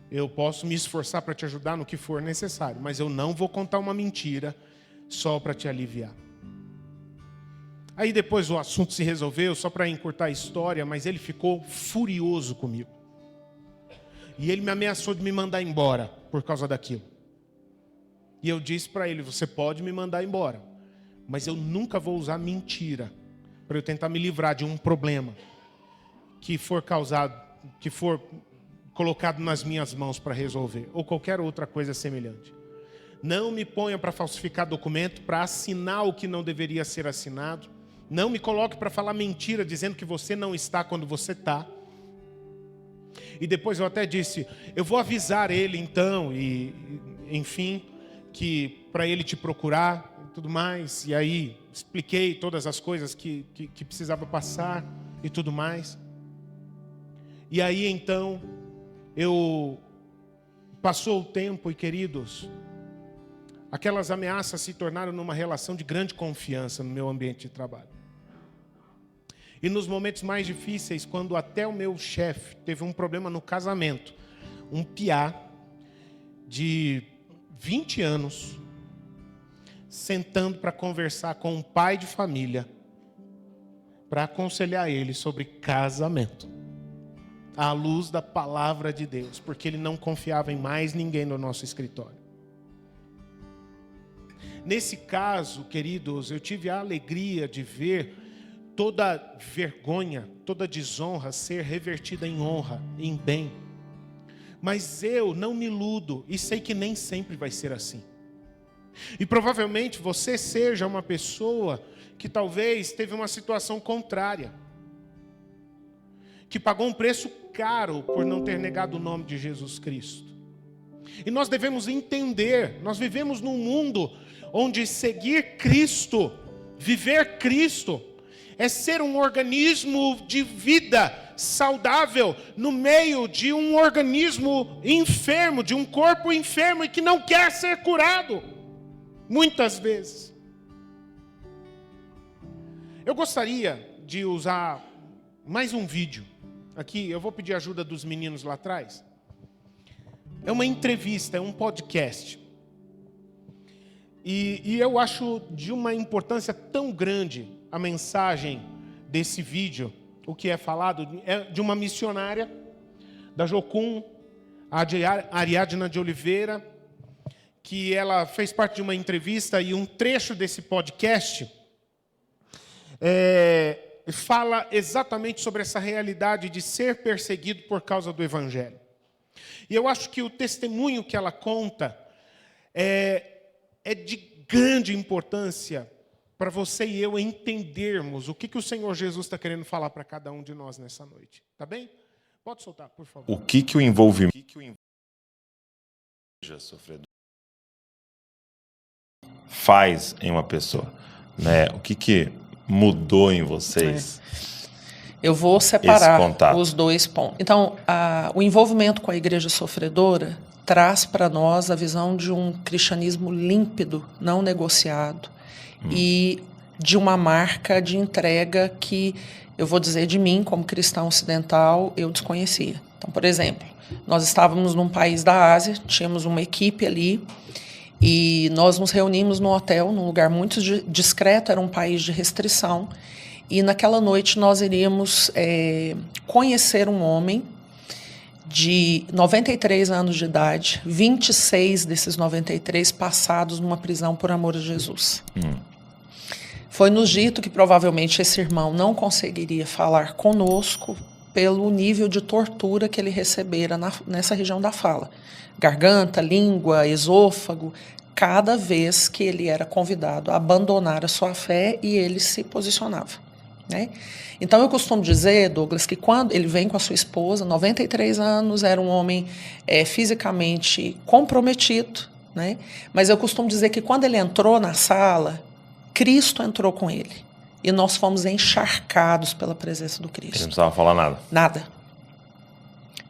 Eu posso me esforçar para te ajudar no que for necessário, mas eu não vou contar uma mentira só para te aliviar. Aí depois o assunto se resolveu, só para encurtar a história, mas ele ficou furioso comigo. E ele me ameaçou de me mandar embora por causa daquilo. E eu disse para ele, você pode me mandar embora, mas eu nunca vou usar mentira para eu tentar me livrar de um problema que for causado, que for colocado nas minhas mãos para resolver, ou qualquer outra coisa semelhante. Não me ponha para falsificar documento, para assinar o que não deveria ser assinado. Não me coloque para falar mentira, dizendo que você não está quando você está. E depois eu até disse, eu vou avisar ele então, e enfim, que para ele te procurar e tudo mais. E aí expliquei todas as coisas que precisava passar e tudo mais. E aí então, passou o tempo e, queridos, aquelas ameaças se tornaram numa relação de grande confiança no meu ambiente de trabalho. E nos momentos mais difíceis, quando até o meu chefe teve um problema no casamento, um piá de 20 anos, sentando para conversar com um pai de família, para aconselhar ele sobre casamento, à luz da palavra de Deus, porque ele não confiava em mais ninguém no nosso escritório. Nesse caso, queridos, eu tive a alegria de ver toda vergonha, toda desonra ser revertida em honra, em bem. Mas eu não me iludo e sei que nem sempre vai ser assim. E provavelmente você seja uma pessoa que talvez teve uma situação contrária, que pagou um preço caro por não ter negado o nome de Jesus Cristo. E nós devemos entender, nós vivemos num mundo onde seguir Cristo, viver Cristo, é ser um organismo de vida saudável no meio de um organismo enfermo, de um corpo enfermo e que não quer ser curado, muitas vezes. Eu gostaria de usar mais um vídeo. Aqui, eu vou pedir ajuda dos meninos lá atrás. É uma entrevista, é um podcast. E eu acho de uma importância tão grande a mensagem desse vídeo. O que é falado é de uma missionária da Jocum, a Ariadna de Oliveira, que ela fez parte de uma entrevista e um trecho desse podcast fala exatamente sobre essa realidade de ser perseguido por causa do Evangelho. E eu acho que o testemunho que ela conta é de grande importância para você e eu entendermos o que o Senhor Jesus está querendo falar para cada um de nós nessa noite. Tá bem? Pode soltar, por favor.
O que o envolvimento sofredor faz em uma pessoa, né? O que mudou em vocês?
Eu vou separar os dois pontos. Então, o envolvimento com a igreja sofredora traz para nós a visão de um cristianismo límpido, não negociado, e de uma marca de entrega que, eu vou dizer de mim, como cristão ocidental, eu desconhecia. Então, por exemplo, nós estávamos num país da Ásia, tínhamos uma equipe ali, e nós nos reunimos no hotel, num lugar muito discreto, era um país de restrição, e naquela noite nós iríamos conhecer um homem de 93 anos de idade, 26 desses 93 passados numa prisão por amor a Jesus. Foi nos dito que provavelmente esse irmão não conseguiria falar conosco pelo nível de tortura que ele recebera nessa região da fala. Garganta, língua, esôfago, cada vez que ele era convidado a abandonar a sua fé e ele se posicionava, né? Então, eu costumo dizer, Douglas, que quando ele vem com a sua esposa, 93 anos, era um homem fisicamente comprometido, né? Mas eu costumo dizer que quando ele entrou na sala, Cristo entrou com ele. E nós fomos encharcados pela presença do Cristo.
Ele não precisava falar nada.
Nada.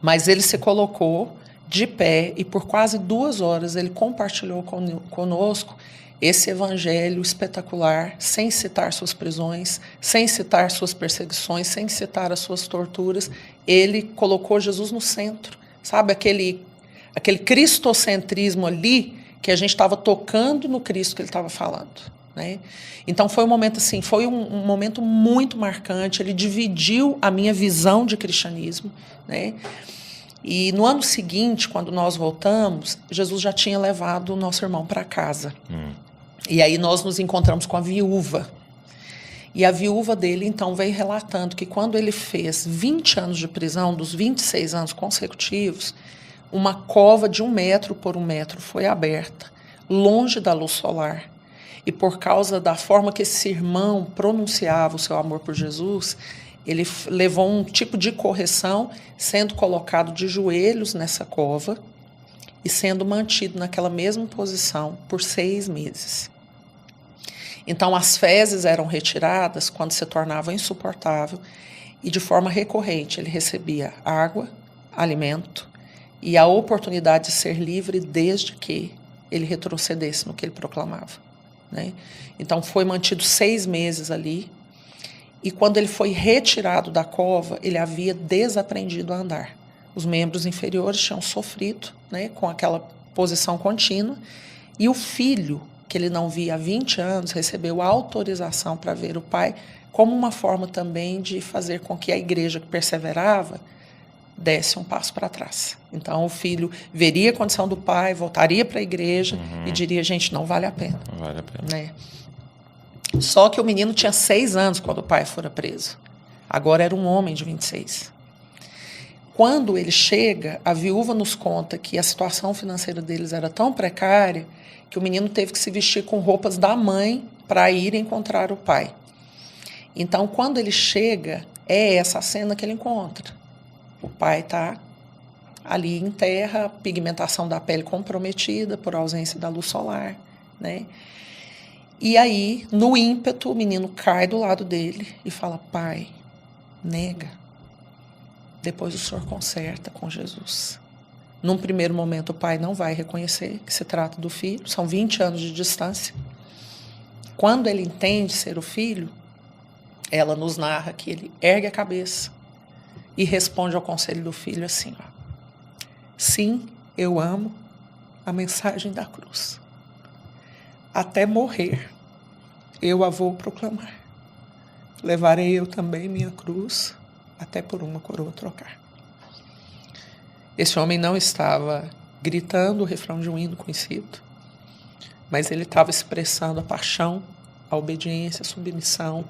Mas ele se colocou de pé e por quase 2 horas ele compartilhou conosco esse evangelho espetacular, sem citar suas prisões, sem citar suas perseguições, sem citar as suas torturas. Ele colocou Jesus no centro. Sabe, aquele cristocentrismo ali que a gente estava tocando no Cristo que ele estava falando, né? Então foi um momento assim, foi um momento muito marcante. Ele dividiu a minha visão de cristianismo, né? E no ano seguinte, quando nós voltamos, Jesus já tinha levado o nosso irmão para casa. E aí nós nos encontramos com a viúva. E a viúva dele, então, veio relatando que quando ele fez 20 anos de prisão, dos 26 anos consecutivos, uma cova de 1 metro por 1 metro foi aberta, longe da luz solar. E por causa da forma que esse irmão pronunciava o seu amor por Jesus, ele levou um tipo de correção, sendo colocado de joelhos nessa cova e sendo mantido naquela mesma posição por 6 meses. Então, as fezes eram retiradas quando se tornava insuportável e, de forma recorrente, ele recebia água, alimento e a oportunidade de ser livre desde que ele retrocedesse no que ele proclamava, né? Então, foi mantido 6 meses ali. E quando ele foi retirado da cova, ele havia desaprendido a andar. Os membros inferiores tinham sofrido, né, com aquela posição contínua. E o filho, que ele não via há 20 anos, recebeu autorização para ver o pai, como uma forma também de fazer com que a igreja que perseverava desse um passo para trás. Então, o filho veria a condição do pai, voltaria para a igreja e diria, gente, não vale a pena.
Não vale a pena.
Né? Só que o menino tinha 6 anos quando o pai fora preso. Agora era um homem de 26. Quando ele chega, a viúva nos conta que a situação financeira deles era tão precária que o menino teve que se vestir com roupas da mãe para ir encontrar o pai. Então, quando ele chega, é essa a cena que ele encontra. O pai está ali em terra, pigmentação da pele comprometida por ausência da luz solar, né? E aí, no ímpeto, o menino cai do lado dele e fala, pai, nega. Depois o senhor conserta com Jesus. Num primeiro momento, o pai não vai reconhecer que se trata do filho, são 20 anos de distância. Quando ele entende ser o filho, ela nos narra que ele ergue a cabeça e responde ao conselho do filho assim, ó, sim, eu amo a mensagem da cruz. Até morrer, eu a vou proclamar. Levarei eu também minha cruz, até por uma coroa trocar. Esse homem não estava gritando o refrão de um hino conhecido, mas ele estava expressando a paixão, a obediência, a submissão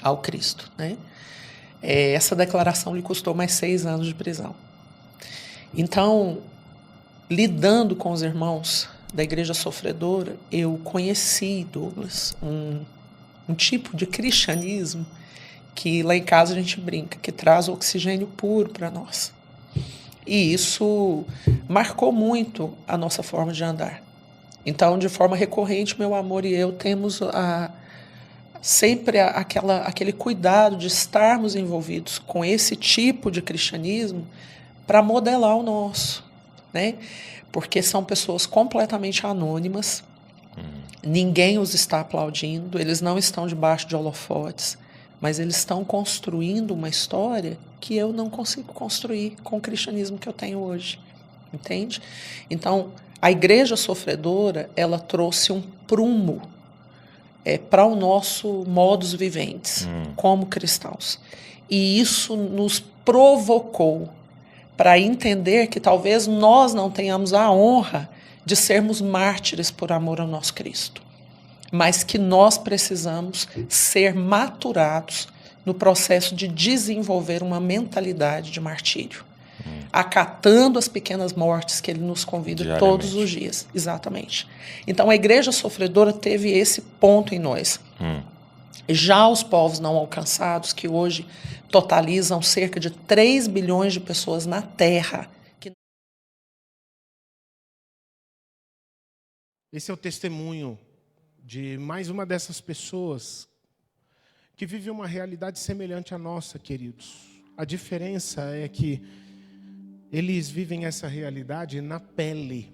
ao Cristo, né? Essa declaração lhe custou mais 6 anos de prisão. Então, lidando com os irmãos da igreja sofredora, eu conheci, Douglas, um tipo de cristianismo que lá em casa a gente brinca, que traz oxigênio puro para nós. E isso marcou muito a nossa forma de andar. Então, de forma recorrente, meu amor e eu temos sempre aquele cuidado de estarmos envolvidos com esse tipo de cristianismo para modelar o nosso, né? Porque são pessoas completamente anônimas, ninguém os está aplaudindo, eles não estão debaixo de holofotes, mas eles estão construindo uma história que eu não consigo construir com o cristianismo que eu tenho hoje, entende? Então, a igreja sofredora, ela trouxe um prumo para o nosso modus viventes, como cristãos. E isso nos provocou para entender que talvez nós não tenhamos a honra de sermos mártires por amor ao nosso Cristo, mas que nós precisamos ser maturados no processo de desenvolver uma mentalidade de martírio, acatando as pequenas mortes que ele nos convida todos os dias. Exatamente. Então, a igreja sofredora teve esse ponto em nós. Já os povos não alcançados, que hoje totalizam cerca de 3 bilhões de pessoas na Terra.
Esse é o testemunho de mais uma dessas pessoas que vive uma realidade semelhante à nossa, queridos. A diferença é que eles vivem essa realidade na pele.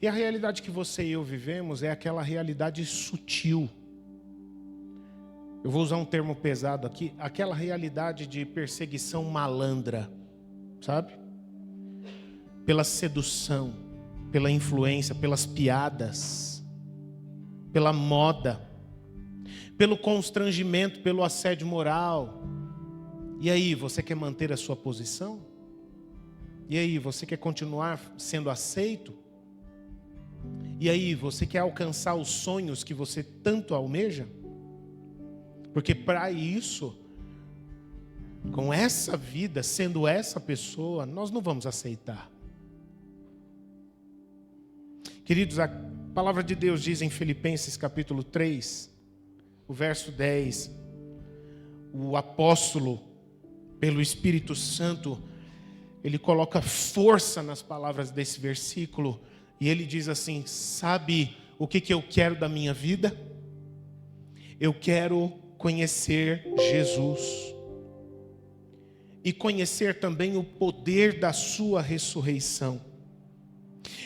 E a realidade que você e eu vivemos é aquela realidade sutil. Eu vou usar um termo pesado aqui, aquela realidade de perseguição malandra, sabe? Pela sedução, pela influência, pelas piadas, pela moda, pelo constrangimento, pelo assédio moral. E aí, você quer manter a sua posição? E aí, você quer continuar sendo aceito? E aí, você quer alcançar os sonhos que você tanto almeja? Porque para isso, com essa vida, sendo essa pessoa, nós não vamos aceitar. Queridos, a palavra de Deus diz em Filipenses capítulo 3, o verso 10, o apóstolo, pelo Espírito Santo, ele coloca força nas palavras desse versículo, e ele diz assim: sabe o que eu quero da minha vida? Eu quero conhecer Jesus e conhecer também o poder da sua ressurreição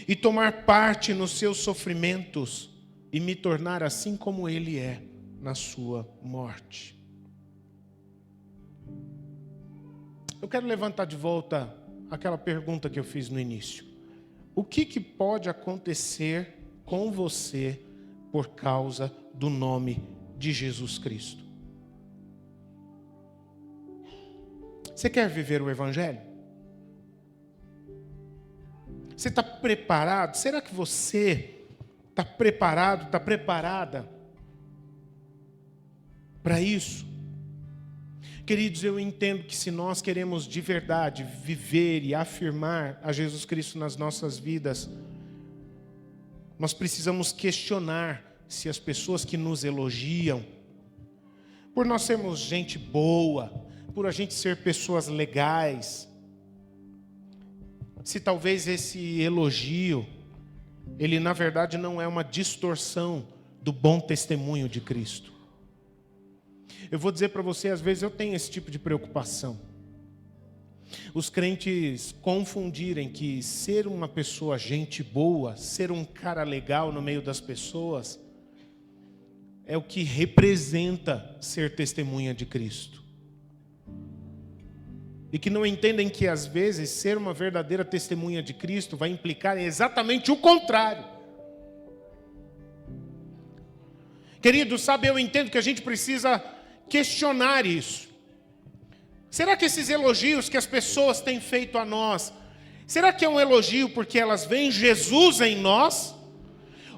e tomar parte nos seus sofrimentos e me tornar assim como ele é na sua morte. Eu quero levantar de volta aquela pergunta que eu fiz no início. O que pode acontecer com você por causa do nome de Jesus Cristo? Você quer viver o Evangelho? Você está preparado? Será que você está preparado, está preparada para isso? Queridos, eu entendo que se nós queremos de verdade viver e afirmar a Jesus Cristo nas nossas vidas, nós precisamos questionar se as pessoas que nos elogiam, por nós sermos gente boa, por a gente ser pessoas legais, se talvez esse elogio, ele na verdade não é uma distorção do bom testemunho de Cristo. Eu vou dizer para você, às vezes eu tenho esse tipo de preocupação. Os crentes confundirem que ser uma pessoa gente boa, ser um cara legal no meio das pessoas, é o que representa ser testemunha de Cristo. E que não entendem que às vezes ser uma verdadeira testemunha de Cristo vai implicar exatamente o contrário. Queridos, sabe, eu entendo que a gente precisa questionar isso. Será que esses elogios que as pessoas têm feito a nós, será que é um elogio porque elas veem Jesus em nós?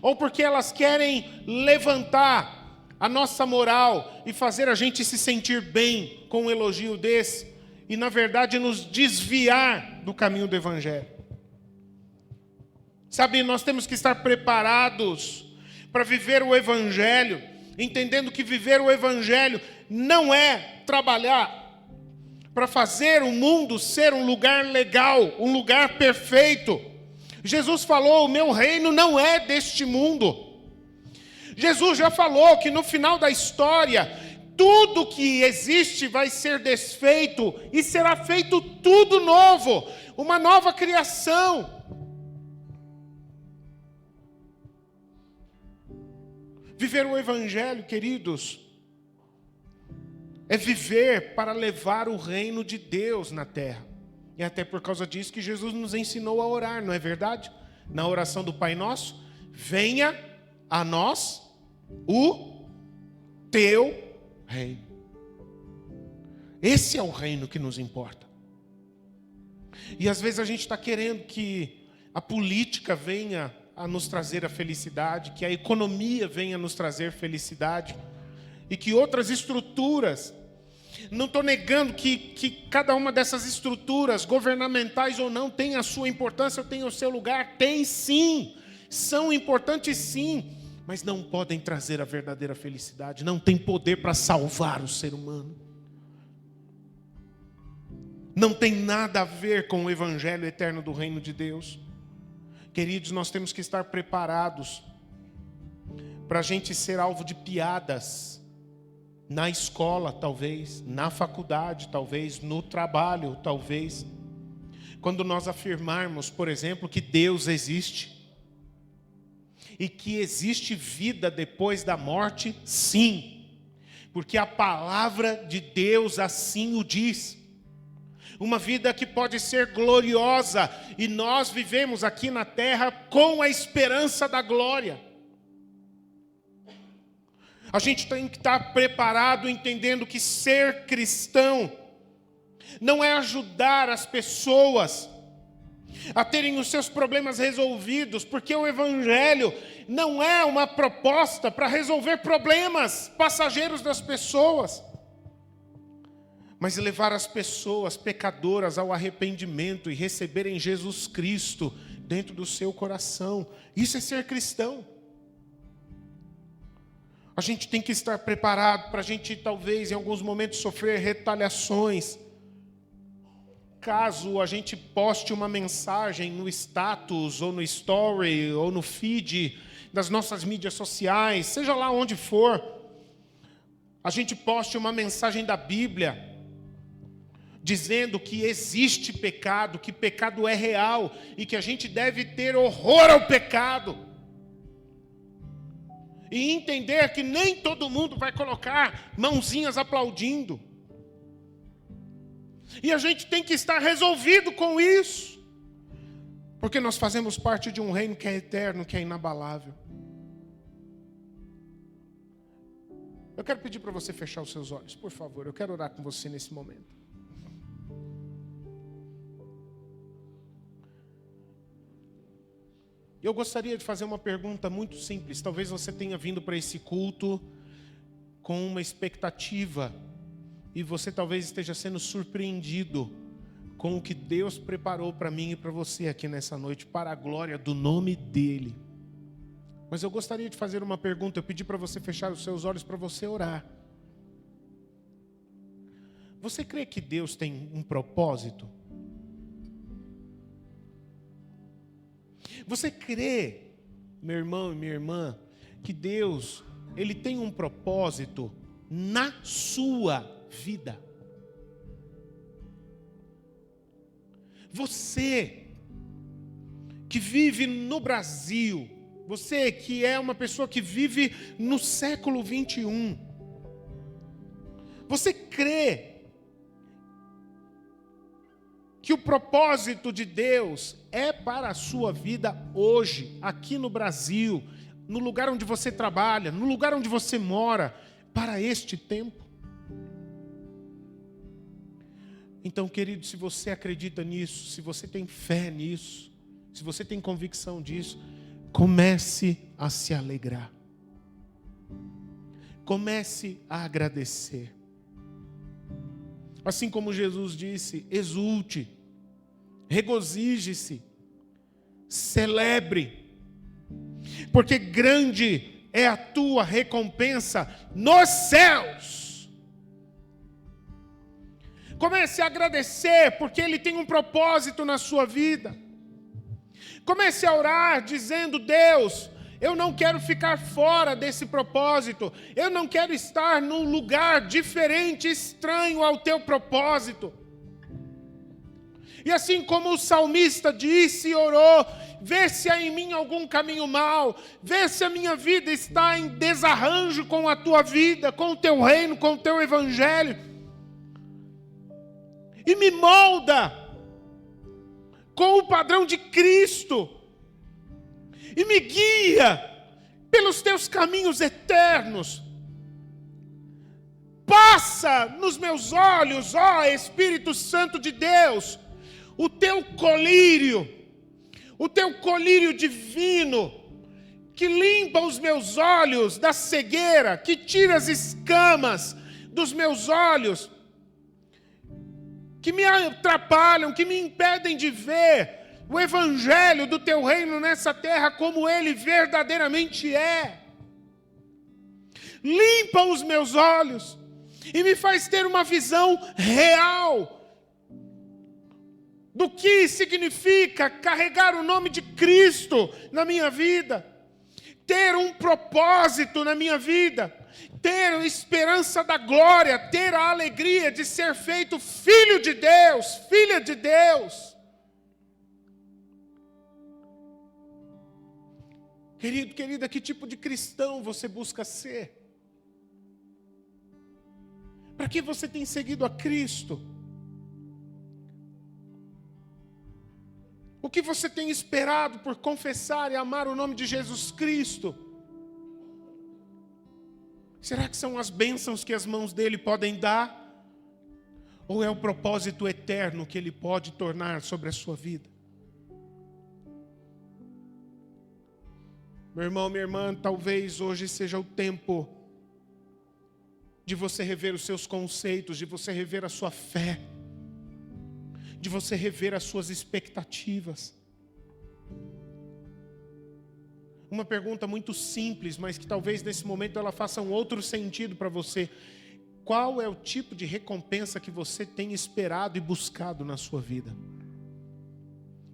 Ou porque elas querem levantar a nossa moral e fazer a gente se sentir bem com um elogio desse? E na verdade nos desviar do caminho do Evangelho. Sabe, nós temos que estar preparados para viver o Evangelho, entendendo que viver o Evangelho não é trabalhar para fazer o mundo ser um lugar legal, um lugar perfeito. Jesus falou: o meu reino não é deste mundo. Jesus já falou que no final da história, tudo que existe vai ser desfeito e será feito tudo novo, uma nova criação. Viver o Evangelho, queridos, é viver para levar o reino de Deus na terra. E até por causa disso que Jesus nos ensinou a orar, não é verdade? Na oração do Pai Nosso, venha a nós o teu reino. Esse é o reino que nos importa. E às vezes a gente está querendo que a política venha a nos trazer a felicidade, que a economia venha nos trazer felicidade, e que outras estruturas, não estou negando que cada uma dessas estruturas, governamentais ou não, tem a sua importância, tem o seu lugar, tem sim, são importantes sim, mas não podem trazer a verdadeira felicidade, não tem poder para salvar o ser humano. Não tem nada a ver com o evangelho eterno do reino de Deus. Queridos, nós temos que estar preparados para a gente ser alvo de piadas, na escola talvez, na faculdade talvez, no trabalho talvez. Quando nós afirmarmos, por exemplo, que Deus existe, e que existe vida depois da morte, sim, porque a palavra de Deus assim o diz. Uma vida que pode ser gloriosa, e nós vivemos aqui na terra com a esperança da glória. A gente tem que estar preparado, entendendo que ser cristão não é ajudar as pessoas a terem os seus problemas resolvidos, porque o evangelho não é uma proposta para resolver problemas passageiros das pessoas, mas levar as pessoas pecadoras ao arrependimento e receberem Jesus Cristo dentro do seu coração. Isso é ser cristão. A gente tem que estar preparado para a gente talvez em alguns momentos sofrer retaliações. Caso a gente poste uma mensagem no status, ou no story, ou no feed das nossas mídias sociais, seja lá onde for, a gente poste uma mensagem da Bíblia, dizendo que existe pecado, que pecado é real, e que a gente deve ter horror ao pecado. E entender que nem todo mundo vai colocar mãozinhas aplaudindo. E a gente tem que estar resolvido com isso. Porque nós fazemos parte de um reino que é eterno, que é inabalável. Eu quero pedir para você fechar os seus olhos, por favor. Eu quero orar com você nesse momento. Eu gostaria de fazer uma pergunta muito simples. Talvez você tenha vindo para esse culto com uma expectativa e você talvez esteja sendo surpreendido com o que Deus preparou para mim e para você aqui nessa noite, para a glória do nome dEle. Mas eu gostaria de fazer uma pergunta. Eu pedi para você fechar os seus olhos para você orar. Você crê que Deus tem um propósito? Você crê, meu irmão e minha irmã, que Deus, Ele tem um propósito na sua vida? Você que vive no Brasil, você que é uma pessoa que vive no século 21, você crê que o propósito de Deus é para a sua vida hoje, aqui no Brasil, no lugar onde você trabalha, no lugar onde você mora, para este tempo? Então, querido, se você acredita nisso, se você tem fé nisso, se você tem convicção disso, comece a se alegrar. Comece a agradecer. Assim como Jesus disse, exulte, regozije-se, celebre, porque grande é a tua recompensa nos céus. Comece a agradecer, porque Ele tem um propósito na sua vida. Comece a orar dizendo: Deus, Eu não quero ficar fora desse propósito. Eu não quero estar num lugar diferente, estranho ao teu propósito. E assim como o salmista disse e orou, vê se há em mim algum caminho mau, vê se a minha vida está em desarranjo com a tua vida, com o teu reino, com o teu evangelho. E me molda com o padrão de Cristo. E me guia pelos teus caminhos eternos. Passa nos meus olhos, ó Espírito Santo de Deus, o teu colírio divino, que limpa os meus olhos da cegueira, que tira as escamas dos meus olhos, que me atrapalham, que me impedem de ver o evangelho do teu reino nessa terra como ele verdadeiramente é. Limpa os meus olhos e me faz ter uma visão real do que significa carregar o nome de Cristo na minha vida, ter um propósito na minha vida, ter a esperança da glória, ter a alegria de ser feito filho de Deus, filha de Deus. Querido, querida, que tipo de cristão você busca ser? Para que você tem seguido a Cristo? O que você tem esperado por confessar e amar o nome de Jesus Cristo? Será que são as bênçãos que as mãos dele podem dar? Ou é o propósito eterno que ele pode tornar sobre a sua vida? Meu irmão, minha irmã, talvez hoje seja o tempo de você rever os seus conceitos, de você rever a sua fé, de você rever as suas expectativas. Uma pergunta muito simples, mas que talvez nesse momento ela faça um outro sentido para você. Qual é o tipo de recompensa que você tem esperado e buscado na sua vida?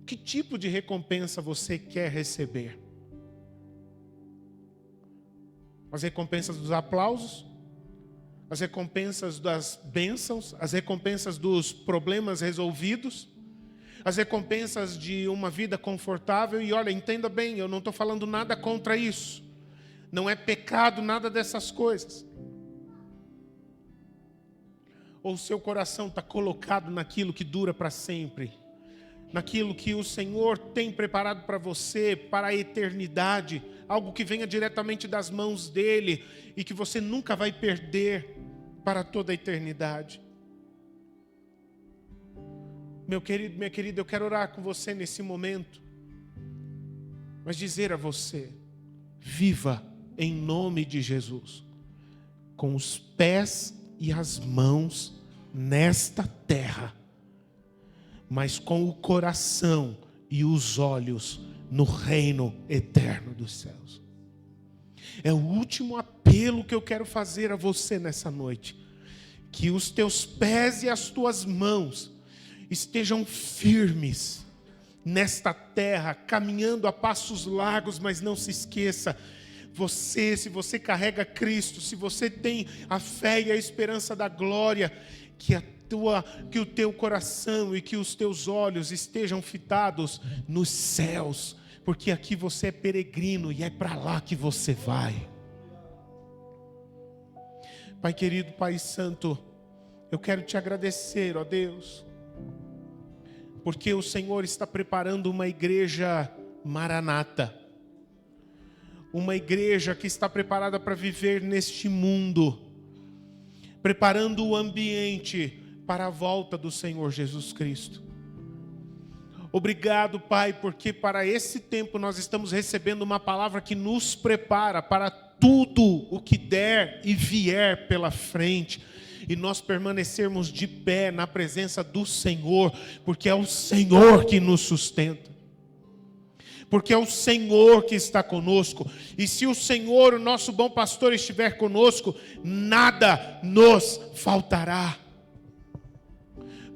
Que tipo de recompensa você quer receber? As recompensas dos aplausos? As recompensas das bênçãos? As recompensas dos problemas resolvidos? As recompensas de uma vida confortável? E olha, entenda bem, eu não estou falando nada contra isso. Não é pecado nada dessas coisas. Ou o seu coração está colocado naquilo que dura para sempre? Naquilo que o Senhor tem preparado para você, para a eternidade, algo que venha diretamente das mãos dEle e que você nunca vai perder para toda a eternidade. Meu querido, minha querida, eu quero orar com você nesse momento, mas dizer a você: viva em nome de Jesus, com os pés e as mãos nesta terra, mas com o coração e os olhos no reino eterno dos céus. É o último apelo que eu quero fazer a você nessa noite. Que os teus pés e as tuas mãos estejam firmes nesta terra, caminhando a passos largos, mas não se esqueça, se você carrega Cristo, se você tem a fé e a esperança da glória, que o teu coração e que os teus olhos estejam fitados nos céus, porque aqui você é peregrino e é para lá que você vai. Pai querido, Pai santo, eu quero te agradecer, ó Deus, porque o Senhor está preparando uma igreja maranata, uma igreja que está preparada para viver neste mundo, preparando o ambiente para a volta do Senhor Jesus Cristo. Obrigado, Pai, porque para esse tempo nós estamos recebendo uma palavra que nos prepara para tudo o que der e vier pela frente, e nós permanecermos de pé na presença do Senhor, porque é o Senhor que nos sustenta, porque é o Senhor que está conosco, e se o Senhor, o nosso bom pastor, estiver conosco, nada nos faltará.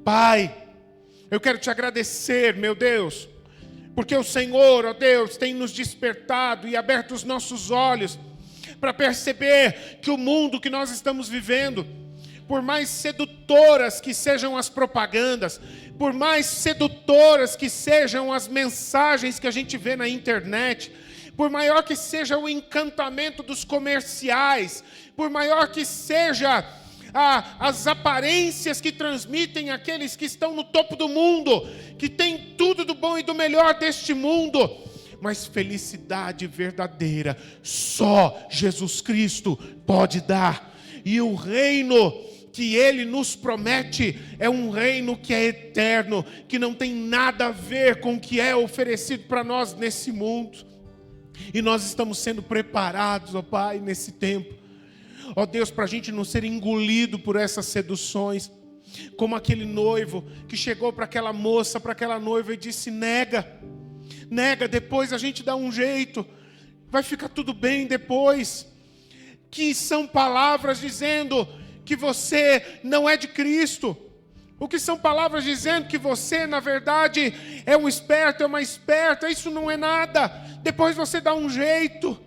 Pai, eu quero te agradecer, meu Deus, Porque o Senhor, ó Deus, tem nos despertado e aberto os nossos olhos para perceber que o mundo que nós estamos vivendo, por mais sedutoras que sejam as propagandas, por mais sedutoras que sejam as mensagens que a gente vê na internet, por maior que seja o encantamento dos comerciais, por maior que seja as aparências que transmitem aqueles que estão no topo do mundo, que têm tudo do bom e do melhor deste mundo, mas felicidade verdadeira só Jesus Cristo pode dar. E o reino que Ele nos promete é um reino que é eterno, que não tem nada a ver com o que é oferecido para nós nesse mundo. E nós estamos sendo preparados, ó Pai, nesse tempo, ó Deus, para a gente não ser engolido por essas seduções, como aquele noivo que chegou para aquela moça, para aquela noiva e disse: nega, depois a gente dá um jeito, vai ficar tudo bem depois. Que são palavras dizendo que você não é de Cristo. O que são palavras dizendo que você, na verdade, é um esperto, é uma esperta. Isso não é nada. Depois você dá um jeito.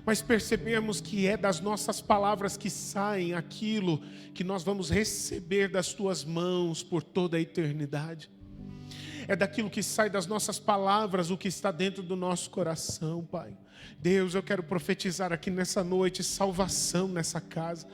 Mas percebemos que é das nossas palavras que saem aquilo que nós vamos receber das tuas mãos por toda a eternidade. É daquilo que sai das nossas palavras o que está dentro do nosso coração, Pai. Deus, eu quero profetizar aqui nessa noite salvação nessa casa.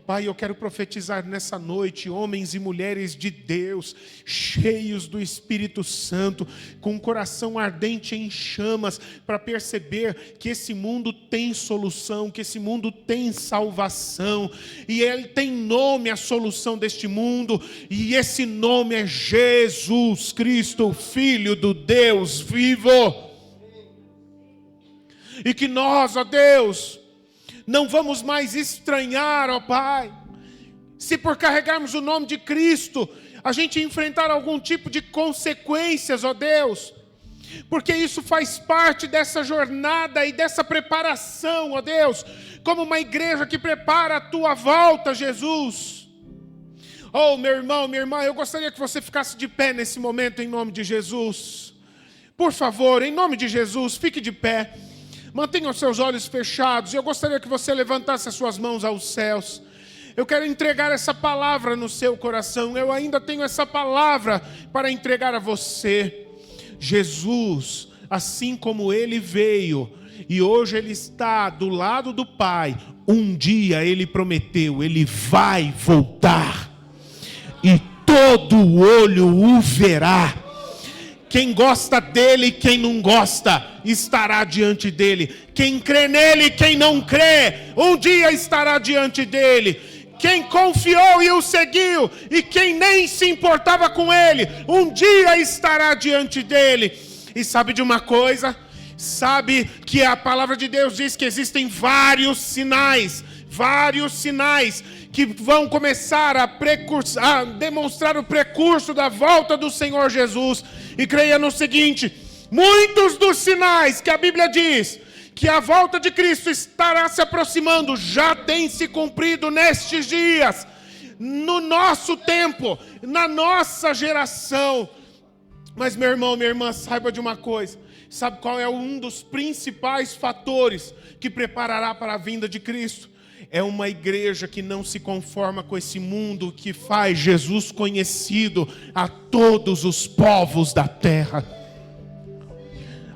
Pai, eu quero profetizar nessa noite homens e mulheres de Deus, cheios do Espírito Santo, com um coração ardente em chamas, para perceber que esse mundo tem solução, que esse mundo tem salvação, e ele tem nome, a solução deste mundo, e esse nome é Jesus Cristo, Filho do Deus vivo. E que nós, ó Deus, não vamos mais estranhar, ó Pai, se por carregarmos o nome de Cristo, a gente enfrentar algum tipo de consequências, ó Deus, porque isso faz parte dessa jornada e dessa preparação, ó Deus, como uma igreja que prepara a tua volta, Jesus. Oh, meu irmão, minha irmã, eu gostaria que você ficasse de pé nesse momento, em nome de Jesus. Por favor, em nome de Jesus, fique de pé. Mantenha os seus olhos fechados. Eu gostaria que você levantasse as suas mãos aos céus. Eu quero entregar essa palavra no seu coração. Eu ainda tenho essa palavra para entregar a você. Jesus, assim como Ele veio e hoje Ele está do lado do Pai, um dia Ele prometeu, Ele vai voltar e todo olho o verá. Quem gosta dele e quem não gosta estará diante dele. Quem crê nele e quem não crê, um dia estará diante dele. Quem confiou e o seguiu e quem nem se importava com ele, um dia estará diante dele. E sabe de uma coisa? Sabe que a palavra de Deus diz que existem vários sinais que vão começar a demonstrar o precurso da volta do Senhor Jesus. E creia no seguinte: muitos dos sinais que a Bíblia diz que a volta de Cristo estará se aproximando já tem se cumprido nestes dias, no nosso tempo, na nossa geração. Mas meu irmão, minha irmã, saiba de uma coisa: sabe qual é um dos principais fatores que preparará para a vinda de Cristo? É uma igreja que não se conforma com esse mundo, que faz Jesus conhecido a todos os povos da terra.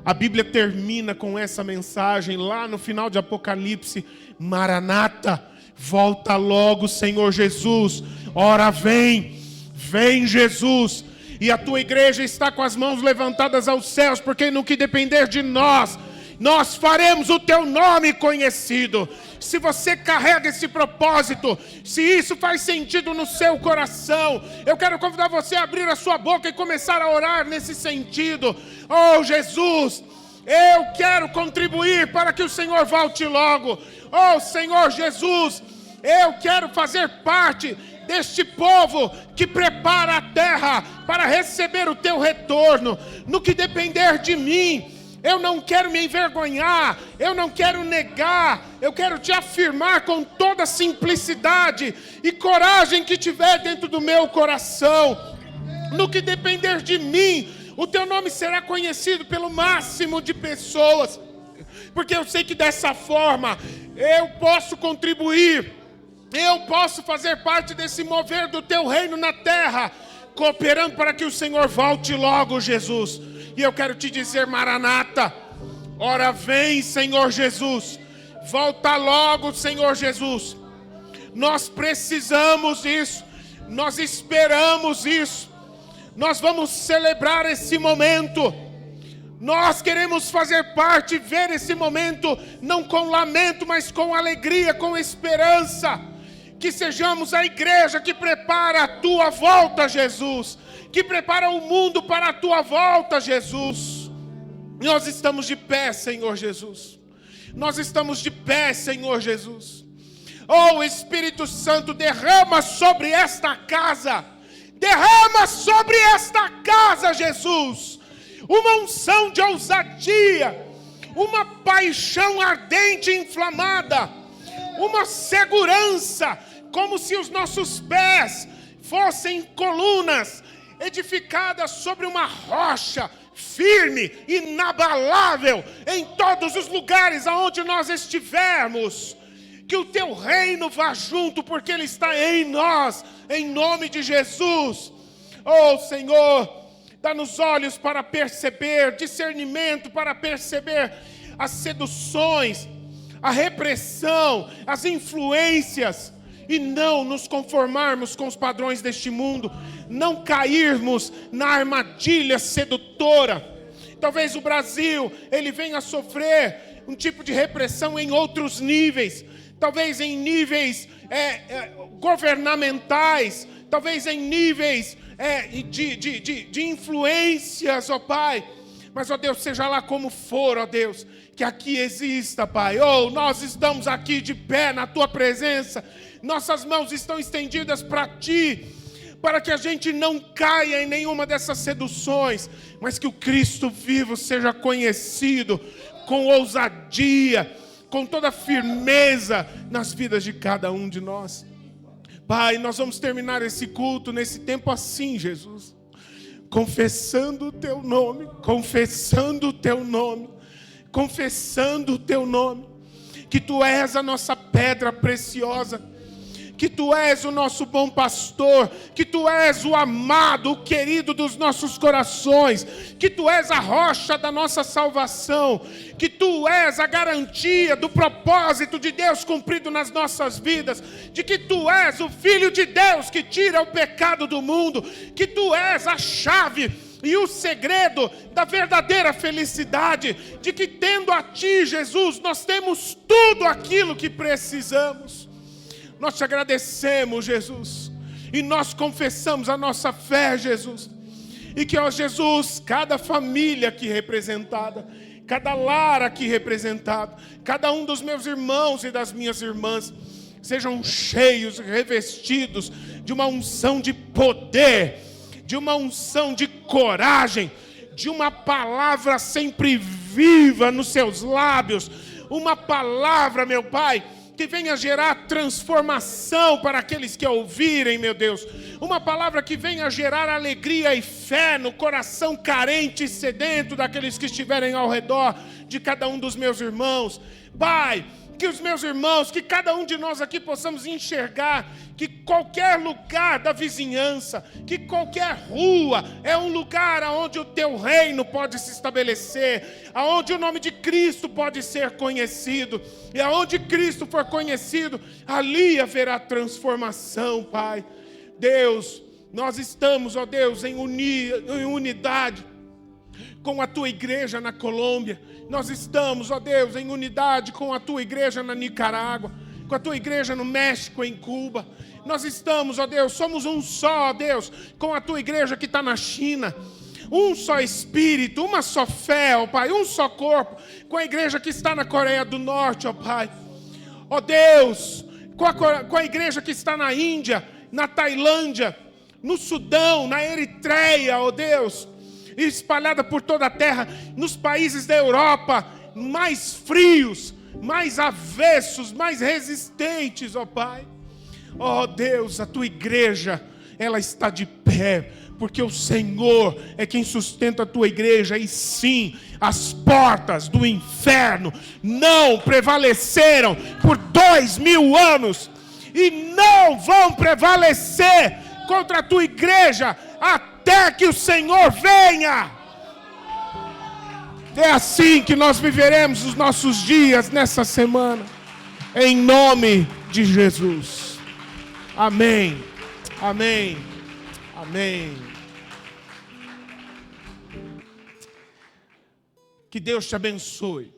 A Bíblia termina com essa mensagem lá no final de Apocalipse: Maranata, volta logo, Senhor Jesus. Ora vem Jesus. E a tua igreja está com as mãos levantadas aos céus, porque no que depender de nós, nós faremos o teu nome conhecido. Se você carrega esse propósito, se isso faz sentido no seu coração, eu quero convidar você a abrir a sua boca e começar a orar nesse sentido. Oh Jesus, eu quero contribuir para que o Senhor volte logo. Oh Senhor Jesus, eu quero fazer parte deste povo que prepara a terra para receber o teu retorno. No que depender de mim, eu não quero me envergonhar, eu não quero negar, eu quero te afirmar com toda a simplicidade e coragem que tiver dentro do meu coração. No que depender de mim, O teu nome será conhecido pelo máximo de pessoas. Porque eu sei que dessa forma eu posso contribuir, eu posso fazer parte desse mover do teu reino na terra, cooperando para que o Senhor volte logo, Jesus. E eu quero te dizer, Maranata, ora vem, Senhor Jesus, volta logo, Senhor Jesus. Nós precisamos disso, nós esperamos isso, nós vamos celebrar esse momento. Nós queremos fazer parte, ver esse momento, não com lamento, mas com alegria, com esperança. Que sejamos a igreja que prepara a tua volta, Jesus. Que prepara o mundo para a tua volta, Jesus. Nós estamos de pé, Senhor Jesus. Nós estamos de pé, Senhor Jesus. Oh, Espírito Santo, derrama sobre esta casa. Derrama sobre esta casa, Jesus. Uma unção de ousadia, uma paixão ardente e inflamada, uma segurança, como se os nossos pés fossem colunas edificadas sobre uma rocha firme, inabalável, em todos os lugares aonde nós estivermos. Que o teu reino vá junto, porque ele está em nós, em nome de Jesus. Oh, Senhor, dá-nos olhos para perceber, discernimento para perceber as seduções, a repressão, as influências, e não nos conformarmos com os padrões deste mundo, não cairmos na armadilha sedutora. Talvez o Brasil, ele venha a sofrer um tipo de repressão em outros níveis, talvez em níveis governamentais, talvez em níveis de influências, ó Pai. Mas, ó Deus, seja lá como for, ó Deus, que aqui exista, Pai. Oh, nós estamos aqui de pé na Tua presença, nossas mãos estão estendidas para Ti, para que a gente não caia em nenhuma dessas seduções, mas que o Cristo vivo seja conhecido com ousadia, com toda firmeza nas vidas de cada um de nós. Pai, nós vamos terminar esse culto nesse tempo assim, Jesus, confessando o Teu nome, confessando o Teu nome, confessando o Teu nome, que Tu és a nossa pedra preciosa, que Tu és o nosso bom pastor, que Tu és o amado, o querido dos nossos corações, que Tu és a rocha da nossa salvação, que Tu és a garantia do propósito de Deus cumprido nas nossas vidas, de que Tu és o Filho de Deus que tira o pecado do mundo, que Tu és a chave e o segredo da verdadeira felicidade, de que tendo a Ti, Jesus, nós temos tudo aquilo que precisamos. Nós Te agradecemos, Jesus, e nós confessamos a nossa fé, Jesus, e que, ó Jesus, cada família aqui representada, cada lar aqui representado, cada um dos meus irmãos e das minhas irmãs, sejam cheios, revestidos de uma unção de poder, de uma unção de coragem, de uma palavra sempre viva nos seus lábios, uma palavra, meu Pai, que venha gerar transformação para aqueles que a ouvirem, meu Deus. Uma palavra que venha gerar alegria e fé no coração carente e sedento daqueles que estiverem ao redor de cada um dos meus irmãos. Pai, que os meus irmãos, que cada um de nós aqui possamos enxergar que qualquer lugar da vizinhança, que qualquer rua é um lugar onde o Teu reino pode se estabelecer, aonde o nome de Cristo pode ser conhecido, e aonde Cristo for conhecido, ali haverá transformação, Pai. Deus, nós estamos, ó Deus, em unidade com a Tua igreja na Colômbia. Nós estamos, ó Deus, em unidade com a Tua igreja na Nicarágua, com a Tua igreja no México, em Cuba. Nós estamos, ó Deus, somos um só, ó Deus, com a Tua igreja que está na China. Um só Espírito, uma só fé, ó Pai, um só corpo, com a igreja que está na Coreia do Norte, ó Pai. Ó Deus, com a igreja que está na Índia, na Tailândia, no Sudão, na Eritreia, ó Deus, espalhada por toda a terra, nos países da Europa, mais frios, mais avessos, mais resistentes, ó Pai. Ó Deus, a Tua igreja, ela está de pé, porque o Senhor é quem sustenta a tua igreja. E sim, as portas do inferno não prevaleceram por 2000 anos e não vão prevalecer contra a tua igreja até que o Senhor venha. É assim que nós viveremos os nossos dias nessa semana, em nome de Jesus. Amém, amém, amém. Que Deus te abençoe.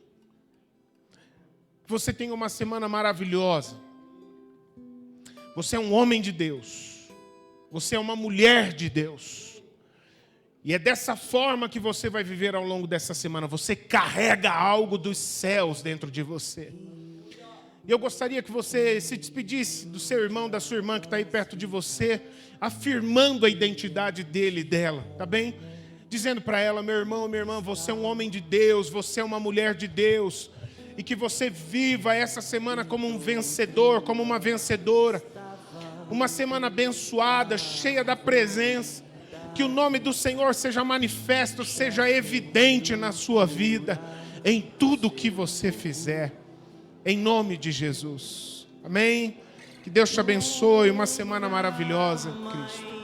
Que você tenha uma semana maravilhosa. Você é um homem de Deus. Você é uma mulher de Deus. E é dessa forma que você vai viver ao longo dessa semana. Você carrega algo dos céus dentro de você. E eu gostaria que você se despedisse do seu irmão, da sua irmã que está aí perto de você, afirmando a identidade dele e dela, tá bem? Dizendo para ela: meu irmão, minha irmã, você é um homem de Deus, você é uma mulher de Deus. E que você viva essa semana como um vencedor, como uma vencedora. Uma semana abençoada, cheia da presença. Que o nome do Senhor seja manifesto, seja evidente na sua vida, em tudo que você fizer, em nome de Jesus. Amém? Que Deus te abençoe, uma semana maravilhosa, Cristo.